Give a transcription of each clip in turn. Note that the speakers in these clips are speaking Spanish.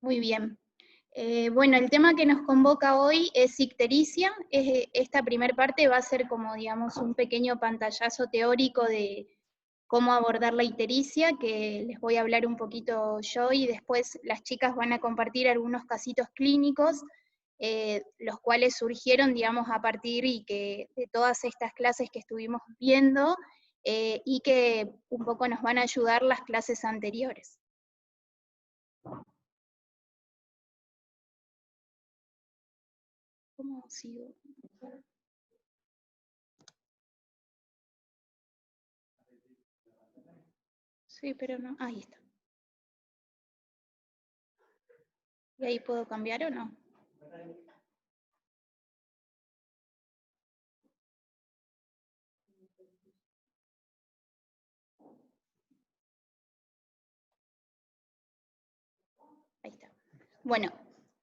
Muy bien. Bueno, el tema que nos convoca hoy es ictericia. Esta primera parte va a ser como, digamos, un pequeño pantallazo teórico de cómo abordar la ictericia, que les voy a hablar un poquito yo y después las chicas van a compartir algunos casitos clínicos, los cuales surgieron, digamos, a partir de todas estas clases que estuvimos viendo y que un poco nos van a ayudar las clases anteriores. ¿Cómo sigo? Sí, pero no. Ahí está. ¿Y ahí puedo cambiar o no? Ahí está. Bueno,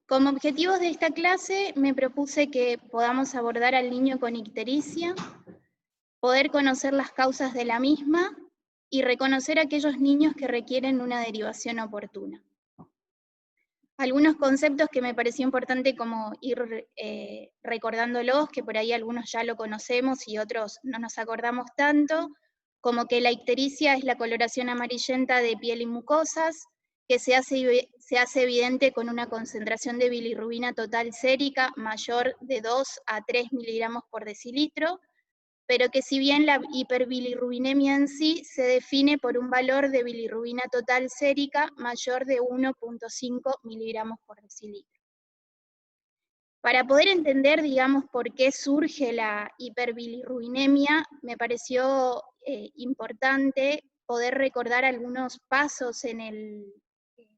como objetivos de esta clase me propuse que podamos abordar al niño con ictericia, poder conocer las causas de la misma y reconocer a aquellos niños que requieren una derivación oportuna. Algunos conceptos que me pareció importante como ir recordándolos, que por ahí algunos ya lo conocemos y otros no nos acordamos tanto, como que la ictericia es la coloración amarillenta de piel y mucosas, que se hace evidente con una concentración de bilirrubina total sérica mayor de 2 a 3 miligramos por decilitro, pero que si bien la hiperbilirrubinemia en sí se define por un valor de bilirrubina total sérica mayor de 1,5 miligramos por decilitro. Para poder entender, digamos, por qué surge la hiperbilirrubinemia, me pareció importante poder recordar algunos pasos en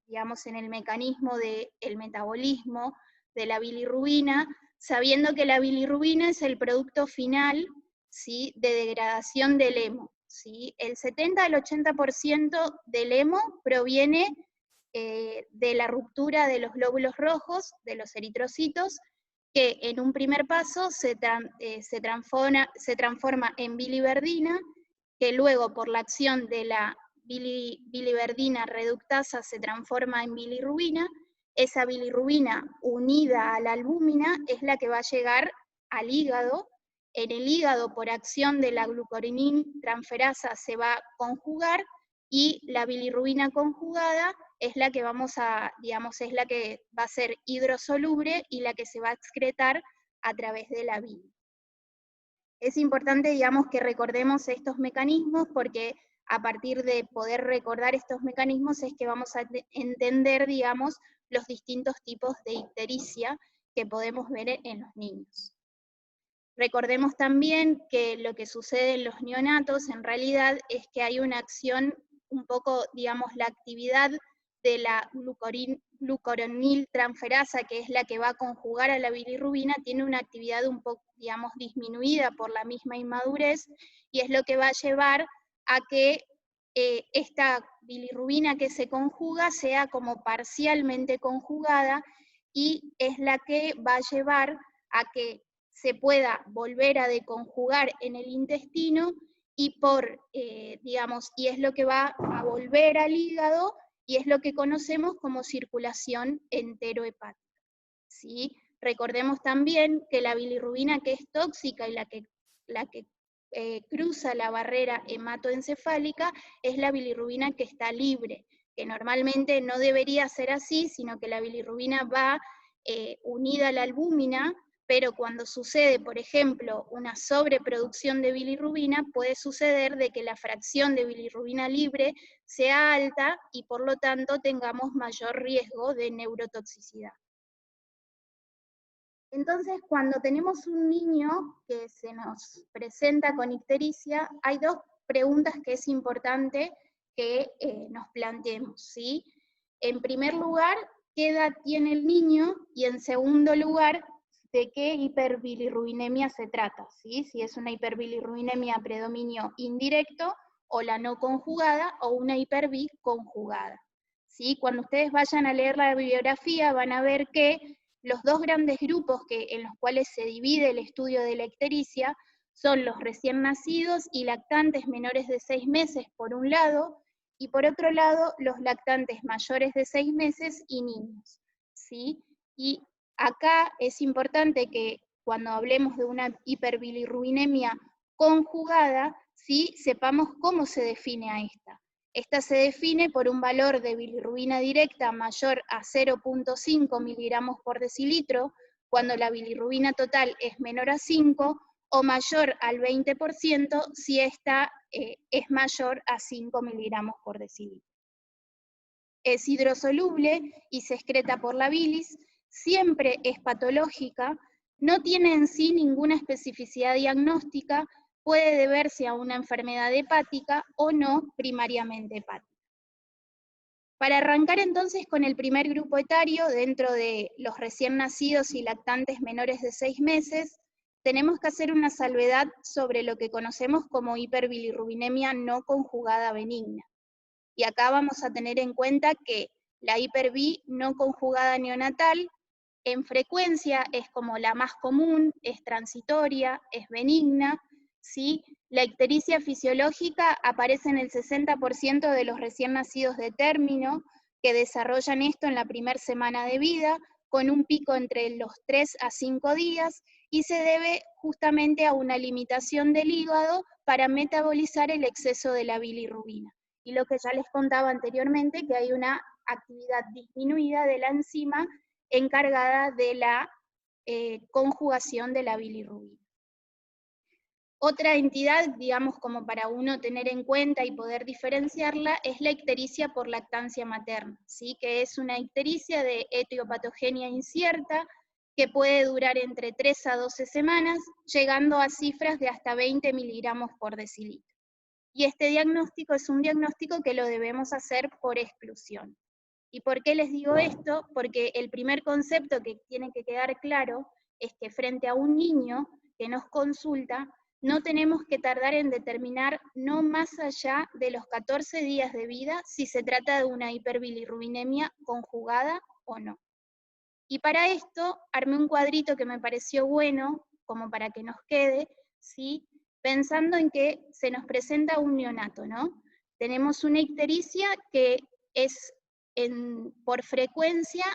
digamos, en el mecanismo del metabolismo de la bilirrubina, sabiendo que la bilirrubina es el producto final, ¿sí?, de degradación del hemo, ¿sí? El 70 al 80% del hemo proviene de la ruptura de los glóbulos rojos, de los eritrocitos, que en un primer paso se transforma en biliverdina, que luego por la acción de la biliverdina reductasa se transforma en bilirrubina. Esa bilirrubina unida a la albúmina es la que va a llegar al hígado. En el hígado, por acción de la glucoronil-transferasa, se va a conjugar y la bilirrubina conjugada es la que digamos, es la que va a ser hidrosoluble y la que se va a excretar a través de la bilis. Es importante, digamos, que recordemos estos mecanismos porque a partir de poder recordar estos mecanismos es que vamos a entender, digamos, los distintos tipos de ictericia que podemos ver en los niños. Recordemos también que lo que sucede en los neonatos en realidad es que hay una acción un poco, digamos, la actividad de la glucoronil-transferasa, que es la que va a conjugar a la bilirrubina, tiene una actividad un poco, digamos, disminuida por la misma inmadurez, y es lo que va a llevar a que esta bilirrubina que se conjuga sea como parcialmente conjugada, y es la que va a llevar a que se pueda volver a deconjugar en el intestino y digamos, y es lo que va a volver al hígado y es lo que conocemos como circulación enterohepática, ¿sí? Recordemos también que la bilirrubina que es tóxica y la que cruza la barrera hematoencefálica es la bilirrubina que está libre, que normalmente no debería ser así, sino que la bilirrubina va unida a la albúmina, pero cuando sucede, por ejemplo, una sobreproducción de bilirrubina, puede suceder de que la fracción de bilirrubina libre sea alta y por lo tanto tengamos mayor riesgo de neurotoxicidad. Entonces, cuando tenemos un niño que se nos presenta con ictericia, hay dos preguntas que es importante que nos planteemos, ¿sí? En primer lugar, ¿qué edad tiene el niño? Y en segundo lugar, ¿de qué hiperbilirrubinemia se trata? ¿Sí? Si es una hiperbilirrubinemia a predominio indirecto, o la no conjugada, o una hiperbi conjugada. ¿Sí? Cuando ustedes vayan a leer la bibliografía, van a ver que los dos grandes grupos en los cuales se divide el estudio de la ictericia son los recién nacidos y lactantes menores de 6 meses por un lado, y por otro lado, los lactantes mayores de 6 meses y niños, ¿sí? Y acá es importante que cuando hablemos de una hiperbilirrubinemia conjugada, ¿sí? Sepamos cómo se define a esta. Esta se define por un valor de bilirrubina directa mayor a 0.5 miligramos por decilitro, cuando la bilirrubina total es menor a 5, o mayor al 20% si esta es mayor a 5 miligramos por decilitro. Es hidrosoluble y se excreta por la bilis, siempre es patológica, no tiene en sí ninguna especificidad diagnóstica, puede deberse a una enfermedad hepática o no primariamente hepática. Para arrancar entonces con el primer grupo etario, dentro de los recién nacidos y lactantes menores de 6 meses, tenemos que hacer una salvedad sobre lo que conocemos como hiperbilirrubinemia no conjugada benigna. Y acá vamos a tener en cuenta que la hiperbi no conjugada neonatal en frecuencia es como la más común, es transitoria, es benigna, ¿sí? La ictericia fisiológica aparece en el 60% de los recién nacidos de término, que desarrollan esto en la primera semana de vida, con un pico entre los 3 a 5 días, y se debe justamente a una limitación del hígado para metabolizar el exceso de la bilirrubina. Y lo que ya les contaba anteriormente, que hay una actividad disminuida de la enzima encargada de la conjugación de la bilirrubina. Otra entidad, digamos, como para uno tener en cuenta y poder diferenciarla, es la ictericia por lactancia materna, ¿sí? Que es una ictericia de etiopatogenia incierta, que puede durar entre 3 a 12 semanas, llegando a cifras de hasta 20 miligramos por decilitro. Y este diagnóstico es un diagnóstico que lo debemos hacer por exclusión. ¿Y por qué les digo esto? Porque el primer concepto que tiene que quedar claro es que frente a un niño que nos consulta, no tenemos que tardar en determinar no más allá de los 14 días de vida si se trata de una hiperbilirrubinemia conjugada o no. Y para esto armé un cuadrito que me pareció bueno, como para que nos quede, ¿sí? Pensando en que se nos presenta un neonato, ¿no? Tenemos una ictericia que es por frecuencia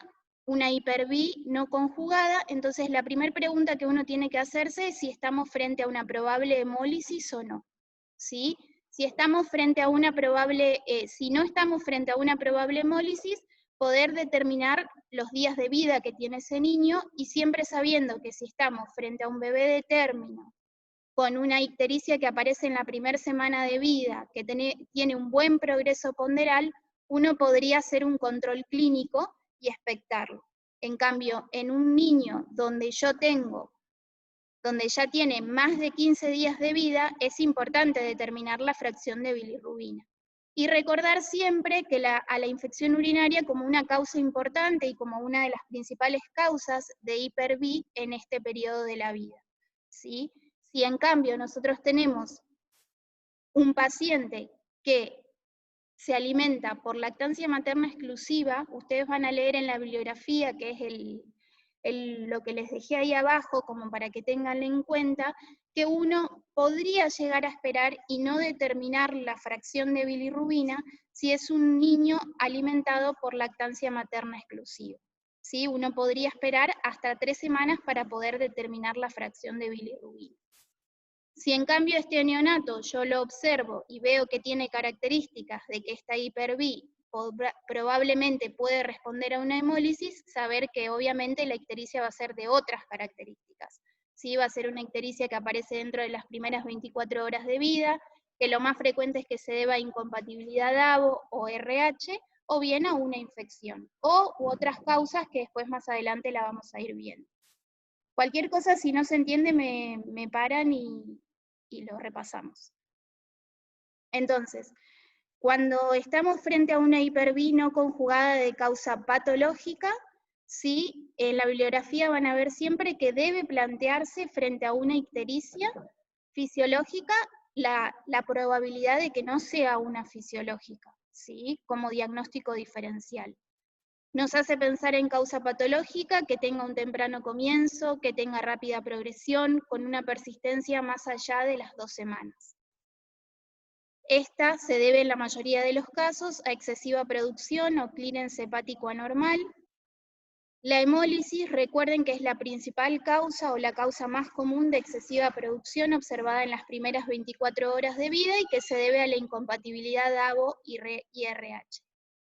una hiperbi no conjugada, entonces la primera pregunta que uno tiene que hacerse es si estamos frente a una probable hemólisis o no, ¿sí? Si estamos frente a una probable, si no estamos frente a una probable hemólisis, poder determinar los días de vida que tiene ese niño, y siempre sabiendo que si estamos frente a un bebé de término, con una ictericia que aparece en la primera semana de vida, que tiene un buen progreso ponderal, uno podría hacer un control clínico y expectarlo. En cambio, en un niño donde ya tiene más de 15 días de vida, es importante determinar la fracción de bilirrubina. Y recordar siempre que a la infección urinaria como una causa importante y como una de las principales causas de hiperbi en este periodo de la vida, ¿sí? Si en cambio nosotros tenemos un paciente que se alimenta por lactancia materna exclusiva, ustedes van a leer en la bibliografía, que es lo que les dejé ahí abajo, como para que tengan en cuenta, que uno podría llegar a esperar y no determinar la fracción de bilirrubina si es un niño alimentado por lactancia materna exclusiva. ¿Sí? Uno podría esperar hasta 3 semanas para poder determinar la fracción de bilirrubina. Si en cambio este neonato yo lo observo y veo que tiene características de que esta hiperbi probablemente puede responder a una hemólisis, saber que obviamente la ictericia va a ser de otras características. ¿Sí? Va a ser una ictericia que aparece dentro de las primeras 24 horas de vida, que lo más frecuente es que se deba a incompatibilidad DAVO o RH, o bien a una infección, u otras causas que después más adelante la vamos a ir viendo. Cualquier cosa, si no se entiende, me paran y lo repasamos. Entonces, cuando estamos frente a una hiperbi no conjugada de causa patológica, ¿sí? En la bibliografía van a ver siempre que debe plantearse frente a una ictericia fisiológica la probabilidad de que no sea una fisiológica, ¿sí? Como diagnóstico diferencial. Nos hace pensar en causa patológica, que tenga un temprano comienzo, que tenga rápida progresión, con una persistencia más allá de las 2 semanas. Esta se debe en la mayoría de los casos a excesiva producción o clearance hepático anormal. La hemólisis, recuerden que es la principal causa o la causa más común de excesiva producción observada en las primeras 24 horas de vida y que se debe a la incompatibilidad ABO y RH.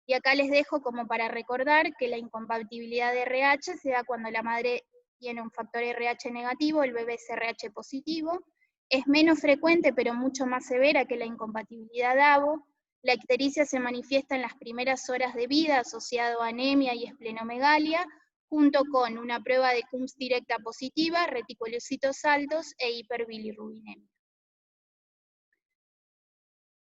Y acá les dejo como para recordar que la incompatibilidad de RH se da cuando la madre tiene un factor RH negativo, el bebé es RH positivo. Es menos frecuente pero mucho más severa que la incompatibilidad ABO. La ictericia se manifiesta en las primeras horas de vida asociado a anemia y esplenomegalia, junto con una prueba de CUMS directa positiva, reticulocitos altos e hiperbilirrubinemia.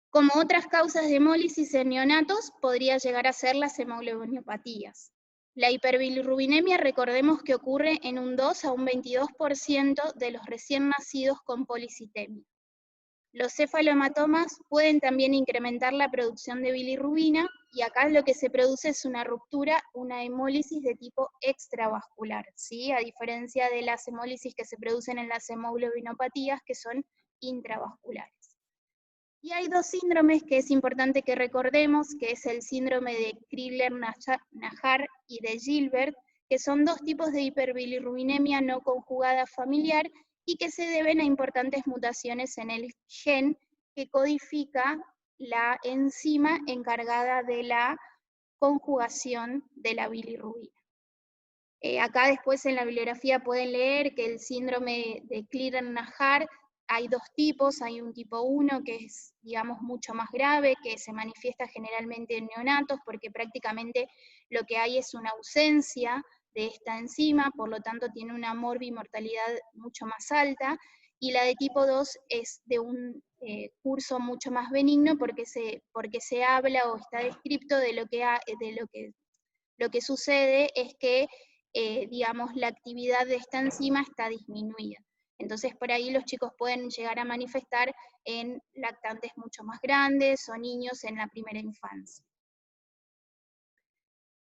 Como otras causas de hemólisis en neonatos, podría llegar a ser las hemoglobinopatías. La hiperbilirrubinemia, recordemos que ocurre en un 2 a un 22% de los recién nacidos con policitemia. Los cefalomatomas pueden también incrementar la producción de bilirrubina, y acá lo que se produce es una ruptura, una hemólisis de tipo extravascular, ¿sí? A diferencia de las hemólisis que se producen en las hemoglobinopatías, que son intravasculares. Y hay dos síndromes que es importante que recordemos, que es el síndrome de Crigler-Najjar y de Gilbert, que son dos tipos de hiperbilirrubinemia no conjugada familiar y que se deben a importantes mutaciones en el gen que codifica la enzima encargada de la conjugación de la bilirrubina. Acá después en la bibliografía pueden leer que el síndrome de Crigler-Najjar hay dos tipos, hay un tipo 1 que es, digamos, mucho más grave, que se manifiesta generalmente en neonatos, porque prácticamente lo que hay es una ausencia de esta enzima, por lo tanto tiene una morbimortalidad mucho más alta, y la de tipo 2 es de un curso mucho más benigno, porque se habla o está descrito de lo que sucede es que digamos, la actividad de esta enzima está disminuida. Entonces, por ahí los chicos pueden llegar a manifestar en lactantes mucho más grandes o niños en la primera infancia.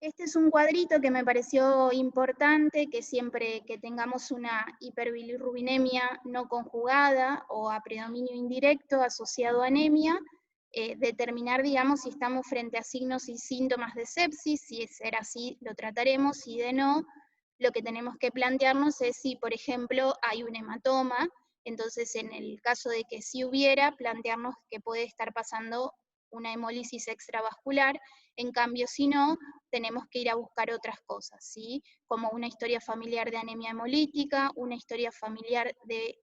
Este es un cuadrito que me pareció importante, que siempre que tengamos una hiperbilirrubinemia no conjugada o a predominio indirecto asociado a anemia, determinar, digamos, si estamos frente a signos y síntomas de sepsis. Si será así, lo trataremos, si de no, lo que tenemos que plantearnos es si, por ejemplo, hay un hematoma. Entonces, en el caso de que sí hubiera, plantearnos que puede estar pasando una hemólisis extravascular. En cambio, si no, tenemos que ir a buscar otras cosas, ¿sí? Como una historia familiar de anemia hemolítica, una historia familiar de,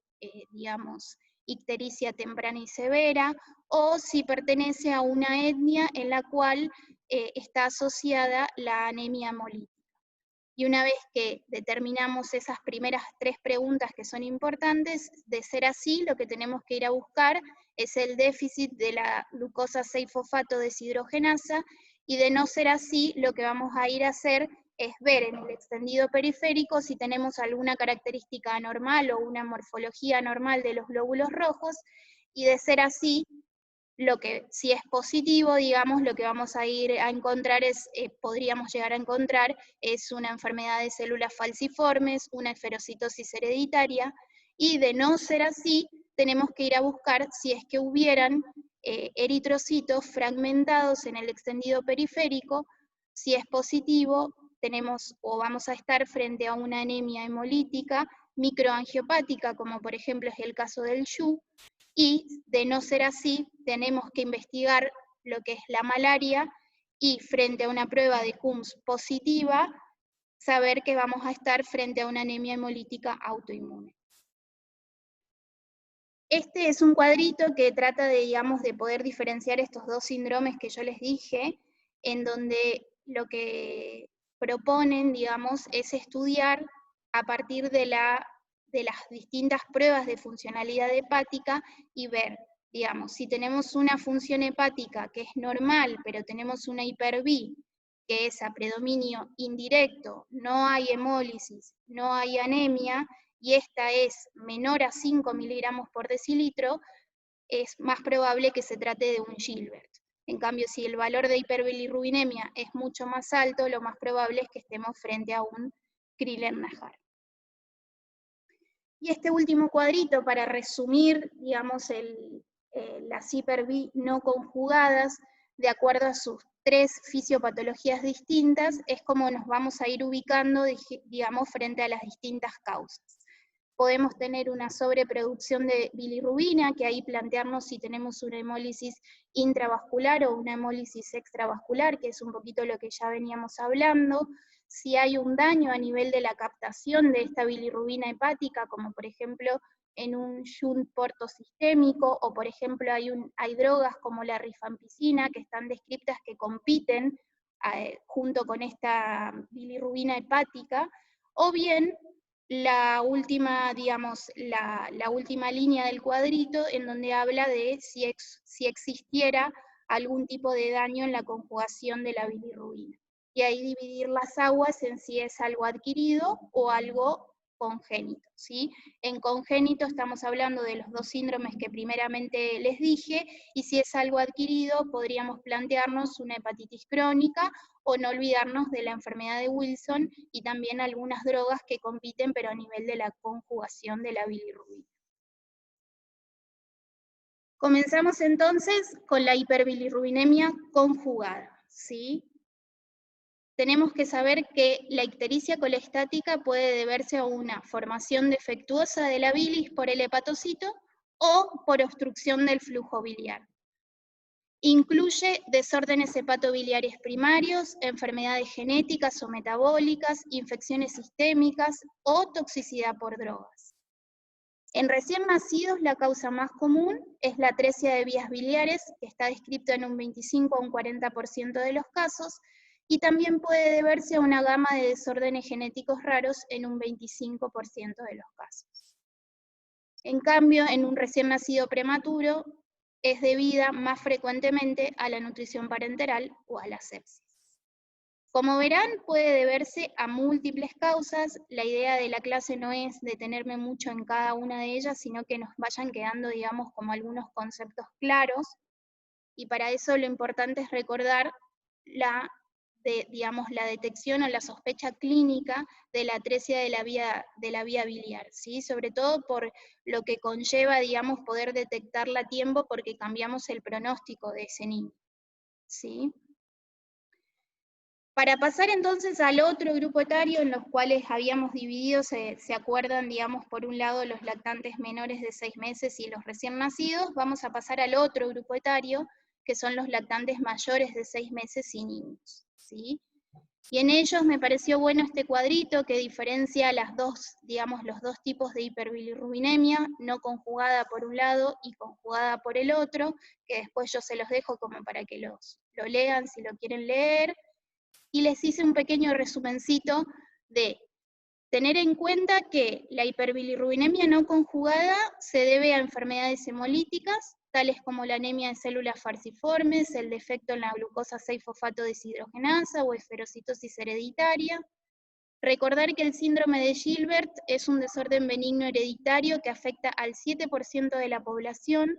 digamos, ictericia temprana y severa, o si pertenece a una etnia en la cual está asociada la anemia hemolítica. Y una vez que determinamos esas primeras 3 preguntas que son importantes, de ser así, lo que tenemos que ir a buscar es el déficit de la glucosa 6-fosfato deshidrogenasa, y de no ser así, lo que vamos a ir a hacer es ver en el extendido periférico si tenemos alguna característica anormal o una morfología anormal de los glóbulos rojos, y de ser así, lo que, si es positivo, digamos, lo que vamos a ir a encontrar es, podríamos llegar a encontrar, es una enfermedad de células falciformes, una esferocitosis hereditaria, y de no ser así, tenemos que ir a buscar si es que hubieran eritrocitos fragmentados en el extendido periférico. Si es positivo, tenemos o vamos a estar frente a una anemia hemolítica microangiopática, como por ejemplo es el caso del YU, y de no ser así, tenemos que investigar lo que es la malaria y frente a una prueba de CUMS positiva, saber que vamos a estar frente a una anemia hemolítica autoinmune. Este es un cuadrito que trata de, digamos, de poder diferenciar estos dos síndromes que yo les dije, en donde lo que proponen, digamos, es estudiar a partir de las distintas pruebas de funcionalidad hepática y ver, digamos, si tenemos una función hepática que es normal, pero tenemos una hiperB, que es a predominio indirecto, no hay hemólisis, no hay anemia, y esta es menor a 5 miligramos por decilitro, es más probable que se trate de un Gilbert. En cambio, si el valor de hiperbilirrubinemia es mucho más alto, lo más probable es que estemos frente a un Crigler-Najjar. Y este último cuadrito, para resumir, digamos, las hiper-B no conjugadas, de acuerdo a sus 3 fisiopatologías distintas, es como nos vamos a ir ubicando, digamos, frente a las distintas causas. Podemos tener una sobreproducción de bilirrubina, que ahí plantearnos si tenemos una hemólisis intravascular o una hemólisis extravascular, que es un poquito lo que ya veníamos hablando. Si hay un daño a nivel de la captación de esta bilirrubina hepática, como por ejemplo en un shunt portosistémico, o por ejemplo hay drogas como la rifampicina que están descritas que compiten junto con esta bilirrubina hepática, o bien la última, digamos, la última línea del cuadrito en donde habla de si existiera algún tipo de daño en la conjugación de la bilirrubina. Y ahí dividir las aguas en si es algo adquirido o algo congénito, ¿sí? En congénito estamos hablando de los 2 síndromes que primeramente les dije, y si es algo adquirido podríamos plantearnos una hepatitis crónica o no olvidarnos de la enfermedad de Wilson y también algunas drogas que compiten pero a nivel de la conjugación de la bilirrubina. Comenzamos entonces con la hiperbilirrubinemia conjugada, ¿sí? Tenemos que saber que la ictericia colestática puede deberse a una formación defectuosa de la bilis por el hepatocito o por obstrucción del flujo biliar. Incluye desórdenes hepatobiliares primarios, enfermedades genéticas o metabólicas, infecciones sistémicas o toxicidad por drogas. En recién nacidos, la causa más común es la atresia de vías biliares, que está descrito en un 25 a un 40% de los casos, y también puede deberse a una gama de desórdenes genéticos raros en un 25% de los casos. En cambio, en un recién nacido prematuro, es debida más frecuentemente a la nutrición parenteral o a la sepsis. Como verán, puede deberse a múltiples causas. La idea de la clase no es detenerme mucho en cada una de ellas, sino que nos vayan quedando, digamos, como algunos conceptos claros, y para eso lo importante es recordar la detección o la sospecha clínica de la atresia de la vía biliar, ¿sí? Sobre todo por lo que conlleva, digamos, poder detectarla a tiempo porque cambiamos el pronóstico de ese niño, ¿sí? Para pasar entonces al otro grupo etario en los cuales habíamos dividido, se acuerdan, digamos, por un lado los lactantes menores de 6 meses y los recién nacidos, vamos a pasar al otro grupo etario, que son los lactantes mayores de 6 meses y niños, ¿sí? Y en ellos me pareció bueno este cuadrito que diferencia los dos tipos de hiperbilirrubinemia, no conjugada por un lado y conjugada por el otro, que después yo se los dejo como para que lo lean si lo quieren leer. Y les hice un pequeño resumencito de tener en cuenta que la hiperbilirrubinemia no conjugada se debe a enfermedades hemolíticas, tales como la anemia de células falciformes, el defecto en la glucosa 6-fosfato deshidrogenasa o esferocitosis hereditaria. Recordar que el síndrome de Gilbert es un desorden benigno hereditario que afecta al 7% de la población,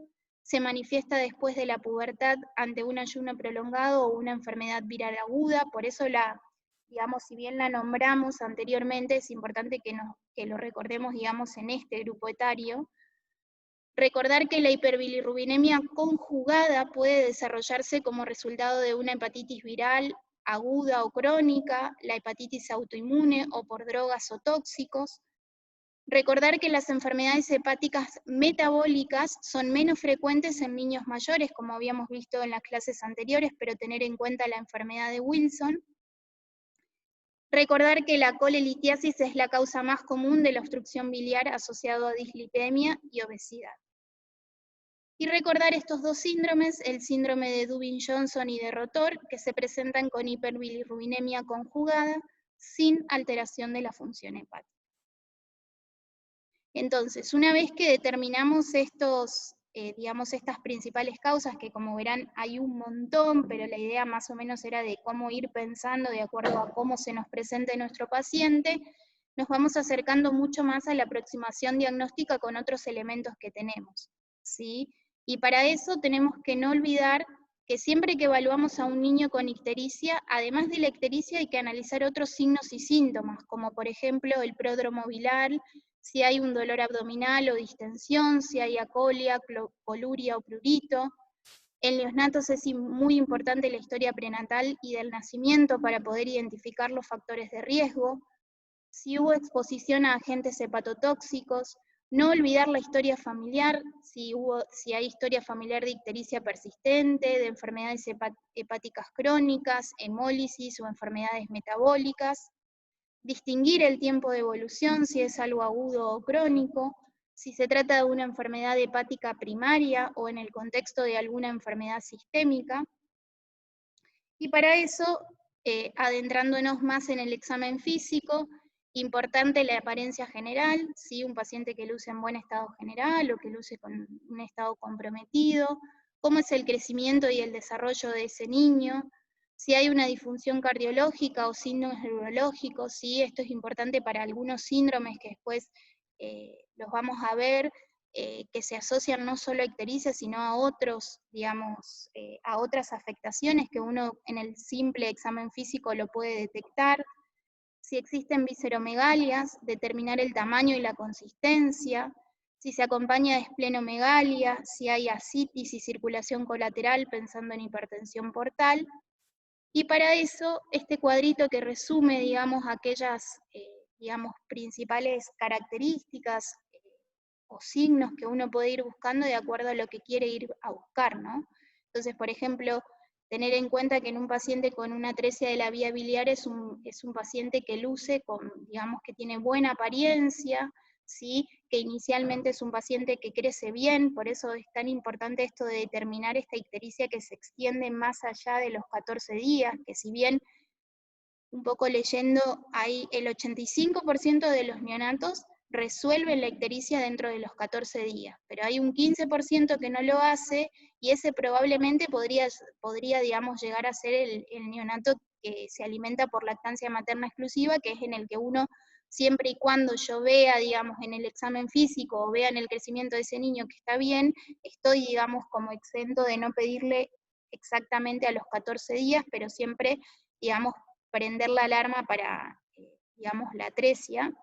se manifiesta después de la pubertad ante un ayuno prolongado o una enfermedad viral aguda, por eso si bien la nombramos anteriormente, es importante que lo recordemos, digamos, en este grupo etario. Recordar que la hiperbilirrubinemia conjugada puede desarrollarse como resultado de una hepatitis viral aguda o crónica, la hepatitis autoinmune o por drogas o tóxicos. Recordar que las enfermedades hepáticas metabólicas son menos frecuentes en niños mayores, como habíamos visto en las clases anteriores, pero tener en cuenta la enfermedad de Wilson. Recordar que la colelitiasis es la causa más común de la obstrucción biliar asociado a dislipemia y obesidad. Y recordar estos dos síndromes, el síndrome de Dubin-Johnson y de Rotor, que se presentan con hiperbilirrubinemia conjugada sin alteración de la función hepática. Entonces, una vez que determinamos estas principales causas, que como verán hay un montón, pero la idea más o menos era de cómo ir pensando de acuerdo a cómo se nos presente nuestro paciente, nos vamos acercando mucho más a la aproximación diagnóstica con otros elementos que tenemos, ¿sí? Y para eso tenemos que no olvidar que siempre que evaluamos a un niño con ictericia, además de la ictericia hay que analizar otros signos y síntomas, como por ejemplo el pródromo viral, si hay un dolor abdominal o distensión, si hay acolia, coluria o prurito. En los neonatos es muy importante la historia prenatal y del nacimiento para poder identificar los factores de riesgo, si hubo exposición a agentes hepatotóxicos, no olvidar la historia familiar, si hay historia familiar de ictericia persistente, de enfermedades hepáticas crónicas, hemólisis o enfermedades metabólicas, distinguir el tiempo de evolución, si es algo agudo o crónico, si se trata de una enfermedad hepática primaria o en el contexto de alguna enfermedad sistémica. Y para eso, adentrándonos más en el examen físico, importante la apariencia general, ¿sí? Un paciente que luce en buen estado general o que luce con un estado comprometido, cómo es el crecimiento y el desarrollo de ese niño, si hay una disfunción cardiológica o signos neurológicos, ¿sí? Esto es importante para algunos síndromes que después los vamos a ver, que se asocian no solo a ictericia, sino a otros, digamos, a otras afectaciones que uno en el simple examen físico lo puede detectar. Si existen visceromegalias, determinar el tamaño y la consistencia, si se acompaña de esplenomegalia, si hay ascitis y circulación colateral pensando en hipertensión portal. Y para eso, este cuadrito que resume, digamos, aquellas, digamos, principales características o signos que uno puede ir buscando de acuerdo a lo que quiere ir a buscar, ¿no? Entonces, por ejemplo, tener en cuenta que en un paciente con una atresia de la vía biliar es un paciente que luce con, digamos, que tiene buena apariencia, ¿sí? Que inicialmente es un paciente que crece bien, por eso es tan importante esto de determinar esta ictericia que se extiende más allá de los 14 días, que si bien un poco leyendo, hay el 85% de los neonatos resuelven la ictericia dentro de los 14 días, pero hay un 15% que no lo hace, y ese probablemente podría digamos, llegar a ser el neonato que se alimenta por lactancia materna exclusiva, que es en el que uno, siempre y cuando yo vea, digamos, en el examen físico o vea en el crecimiento de ese niño que está bien, estoy, digamos, como exento de no pedirle exactamente a los 14 días, pero siempre, digamos, prender la alarma para, digamos, la atresia.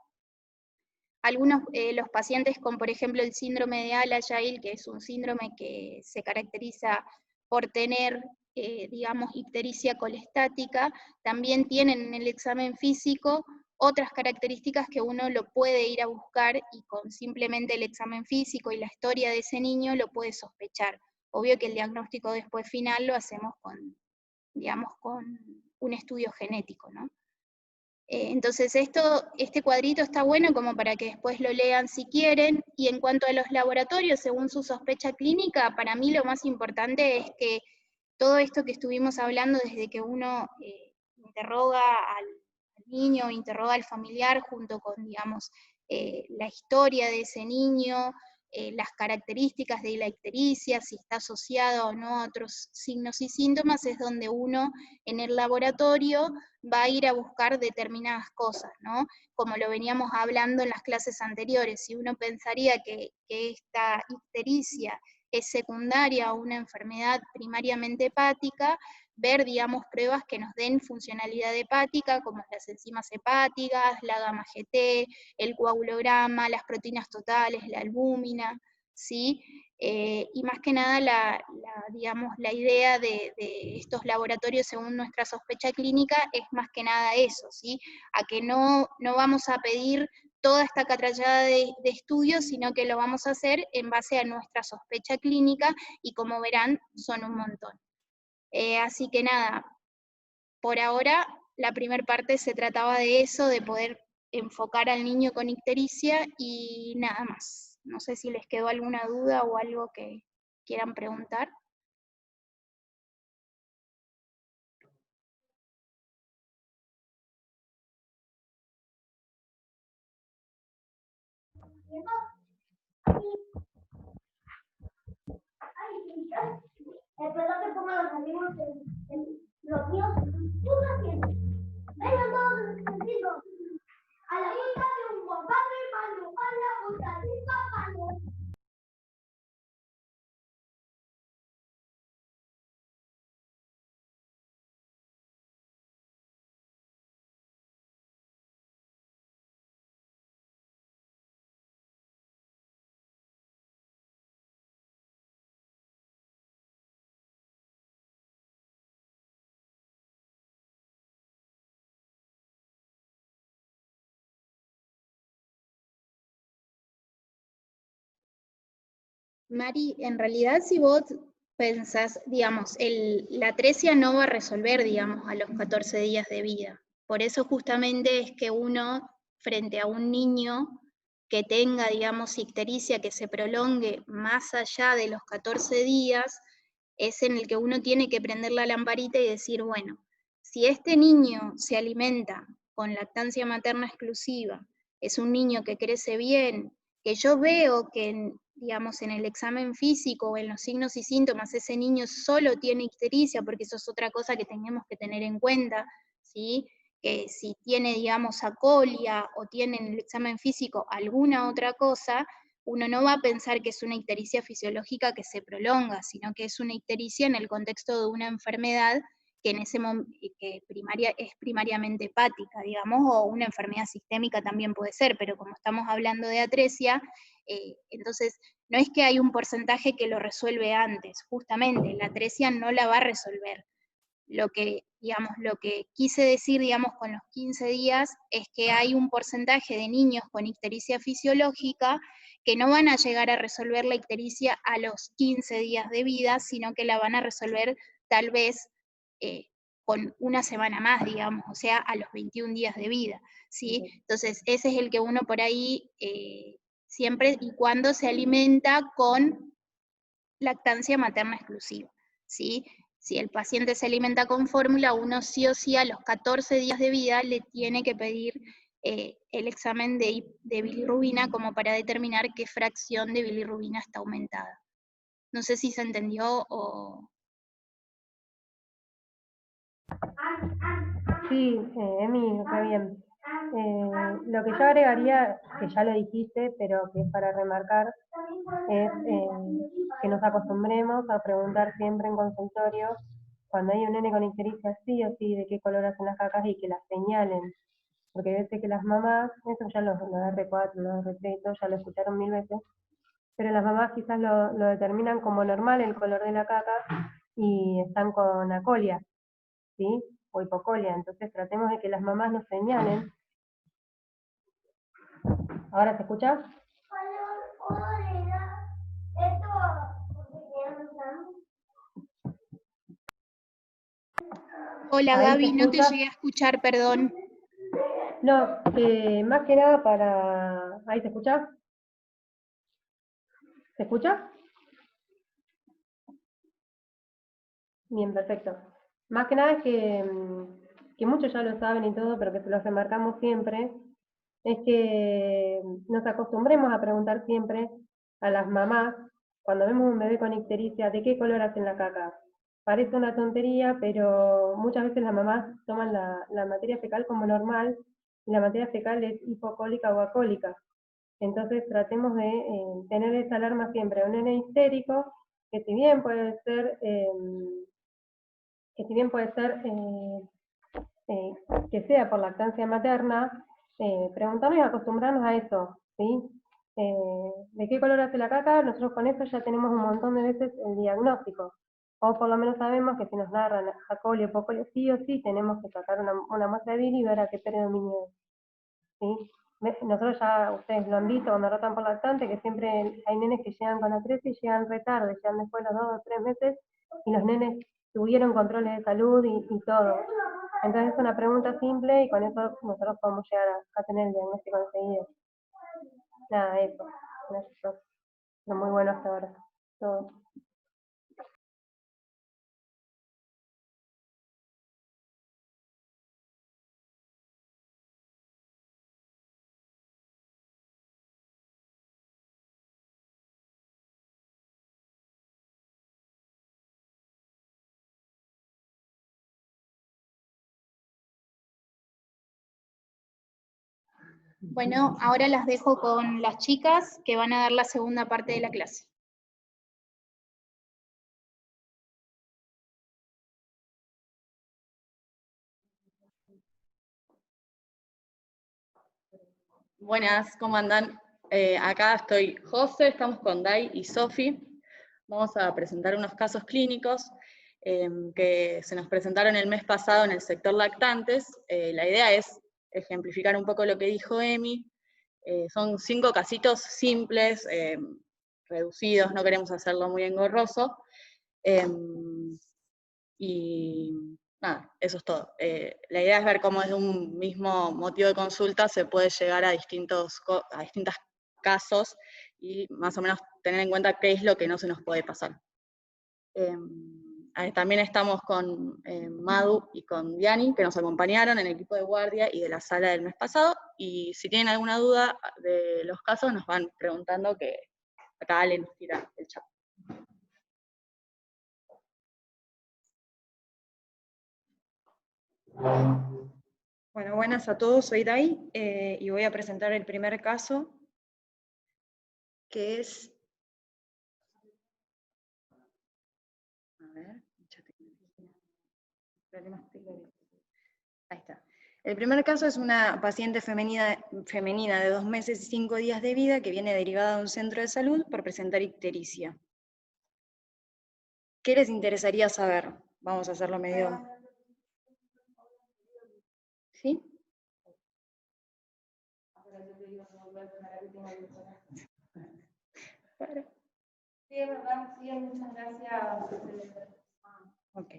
Algunos, los pacientes con, por ejemplo, el síndrome de Al-Jail, que es un síndrome que se caracteriza por tener, digamos, ictericia colestática, también tienen en el examen físico otras características que uno lo puede ir a buscar y con simplemente el examen físico y la historia de ese niño lo puede sospechar. Obvio que el diagnóstico después final lo hacemos con, digamos, con un estudio genético, ¿no? Entonces este cuadrito está bueno como para que después lo lean si quieren, y en cuanto a los laboratorios, según su sospecha clínica, para mí lo más importante es que todo esto que estuvimos hablando desde que uno interroga al niño, interroga al familiar junto con, digamos, la historia de ese niño, las características de la ictericia, si está asociado o no a otros signos y síntomas, es donde uno en el laboratorio va a ir a buscar determinadas cosas, ¿no? Como lo veníamos hablando en las clases anteriores, si uno pensaría que esta ictericia es secundaria a una enfermedad primariamente hepática, ver, digamos, pruebas que nos den funcionalidad hepática, como las enzimas hepáticas, la gamma GT, el coagulograma, las proteínas totales, la albúmina, ¿sí? Y más que nada, digamos, la idea de estos laboratorios según nuestra sospecha clínica es más que nada eso, ¿sí? A que no vamos a pedir toda esta catrallada de estudios, sino que lo vamos a hacer en base a nuestra sospecha clínica, y como verán, son un montón. Así que nada, por ahora la primera parte se trataba de eso, de poder enfocar al niño con ictericia y nada más. No sé si les quedó alguna duda o algo que quieran preguntar. Espero que pongan los amigos los míos, tú haciendo. Vengan todos los a la vista de un buen padre, hermano, a la punta de un papá. Mari, en realidad si vos pensás, digamos, la atresia no va a resolver, digamos, a los 14 días de vida. Por eso justamente es que uno, frente a un niño que tenga, digamos, ictericia que se prolongue más allá de los 14 días, es en el que uno tiene que prender la lamparita y decir, bueno, si este niño se alimenta con lactancia materna exclusiva, es un niño que crece bien, que yo veo que, digamos, en el examen físico o en los signos y síntomas ese niño solo tiene ictericia, porque eso es otra cosa que tenemos que tener en cuenta, ¿sí? Que si tiene, digamos, acolia o tiene en el examen físico alguna otra cosa, uno no va a pensar que es una ictericia fisiológica que se prolonga, sino que es una ictericia en el contexto de una enfermedad que en ese que es primariamente hepática, digamos, o una enfermedad sistémica también puede ser, pero como estamos hablando de atresia, entonces no es que hay un porcentaje que lo resuelve antes, justamente la atresia no la va a resolver. Lo que, digamos, lo que quise decir, digamos, con los 15 días es que hay un porcentaje de niños con ictericia fisiológica que no van a llegar a resolver la ictericia a los 15 días de vida, sino que la van a resolver tal vez con una semana más, digamos, o sea, a los 21 días de vida, ¿sí? Entonces, ese es el que uno por ahí siempre y cuando se alimenta con lactancia materna exclusiva, ¿sí? Si el paciente se alimenta con fórmula, uno sí o sí a los 14 días de vida le tiene que pedir el examen de bilirrubina como para determinar qué fracción de bilirrubina está aumentada. No sé si se entendió o... Sí, Emi, re bien. Lo que yo agregaría, que ya lo dijiste, pero que es para remarcar, es que nos acostumbremos a preguntar siempre en consultorio, cuando hay un nene con ictericia, sí o sí, de qué color hacen las cacas y que las señalen. Porque a veces que las mamás, eso ya los R4, los R3, todo ya lo escucharon 1000 veces, pero las mamás quizás lo determinan como normal el color de la caca y están con acolia, ¿sí? O hipocolia. Entonces tratemos de que las mamás nos señalen. ¿Ahora se escucha? Hola ¿Ahí se Gaby, no te escucha? llegué a escuchar, perdón. No, más que nada para... ¿Ahí se escucha? ¿Se escucha? Bien, perfecto. Más que nada es que muchos ya lo saben y todo, pero que se los remarcamos siempre, es que nos acostumbremos a preguntar siempre a las mamás, cuando vemos un bebé con ictericia, ¿de qué color hacen la caca? Parece una tontería, pero muchas veces las mamás toman la materia fecal como normal, y la materia fecal es hipocólica o acólica. Entonces tratemos de tener esa alarma siempre. Un nene histérico, que si bien puede ser... que si bien puede ser que sea por lactancia materna, preguntarnos y acostumbrarnos a eso, ¿sí? ¿De qué color hace la caca? Nosotros con eso ya tenemos un montón de veces el diagnóstico. O por lo menos sabemos que si nos narran acolia o pocolia, sí o sí tenemos que sacar una muestra de bilis y ver a qué predominio es, ¿sí? Nosotros ya, ustedes lo han visto cuando rotan por lactante, que siempre hay nenes que llegan con atresia y llegan retarde, llegan después de los 2 o 3 meses, y los nenes tuvieron controles de salud y todo. Entonces es una pregunta simple y con eso nosotros podemos llegar a tener el diagnóstico enseguida. Nada, eso. Eso. Pero muy bueno hasta ahora. Todo. Bueno, ahora las dejo con las chicas que van a dar la segunda parte de la clase. Buenas, ¿cómo andan? Acá estoy José, estamos con Dai y Sofi. Vamos a presentar unos casos clínicos que se nos presentaron el mes pasado en el sector lactantes. La idea es ejemplificar un poco lo que dijo Emi. Son 5 casitos simples, reducidos, no queremos hacerlo muy engorroso. Y nada, eso es todo. La idea es ver cómo desde un mismo motivo de consulta se puede llegar a distintos casos y más o menos tener en cuenta qué es lo que no se nos puede pasar. También estamos con Madu y con Diani, que nos acompañaron en el equipo de guardia y de la sala del mes pasado, y si tienen alguna duda de los casos nos van preguntando, que acá Ale nos tira el chat. Bueno, buenas a todos, soy Dai y voy a presentar el primer caso, que es... A ver, ahí está. El primer caso es una paciente femenina de 2 meses y 5 días de vida que viene derivada de un centro de salud por presentar ictericia. ¿Qué les interesaría saber? Vamos a hacerlo medio... ¿Sí? Sí, es verdad, sí, muchas gracias. Ok.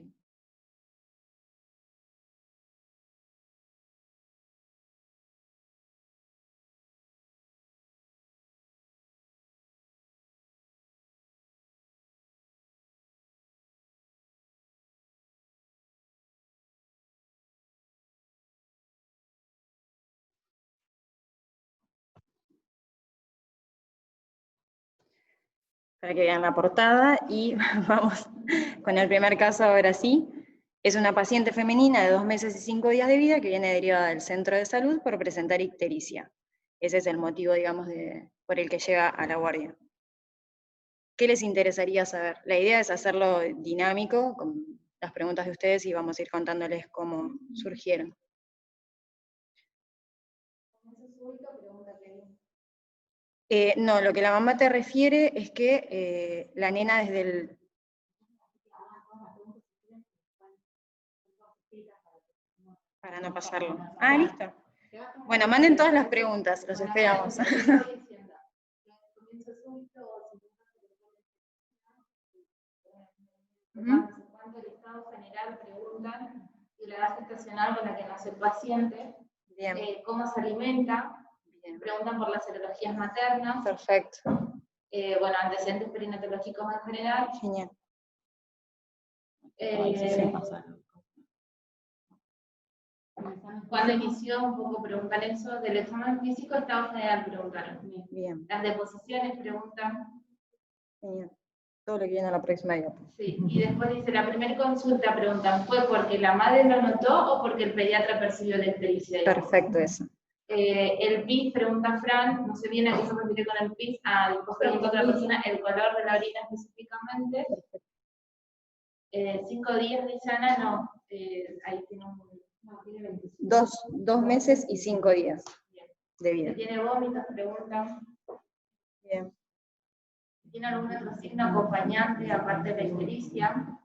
Para que vean la portada, y vamos con el primer caso ahora sí. Es una paciente femenina de 2 meses y 5 días de vida que viene derivada del centro de salud por presentar ictericia. Ese es el motivo, digamos, por el que llega a la guardia. ¿Qué les interesaría saber? La idea es hacerlo dinámico, con las preguntas de ustedes, y vamos a ir contándoles cómo surgieron. No, lo que la mamá te refiere es que la nena desde el... Para no pasarlo. Ah, listo. Bueno, manden todas las preguntas, los esperamos. Cuánto el estado general preguntan, y la edad gestacional con la que nace el paciente, Bien. Cómo se alimenta, Bien. preguntan por las serologías maternas, Perfecto. bueno, antecedentes perinatológicos en general. Genial. Cuando inició, un poco preguntan eso, del examen físico, estado general preguntaron. Bien. Las deposiciones preguntan. Genial. Todo lo que viene a la próxima diapo. Sí, y después dice, la primera consulta preguntan, ¿fue porque la madre lo notó o porque el pediatra percibió la ictericia? Perfecto, eso. El PIS, pregunta Fran, no sé bien a qué se refiere con el PIS, después pregunta otra persona, el color de la orina específicamente. 5 días, dice Ana, no, ahí tiene un... No, tiene 25. 2 meses y 5 días de vida. ¿Tiene vómitos? Preguntan. Bien. ¿Tiene algún otro signo acompañante aparte de la ictericia?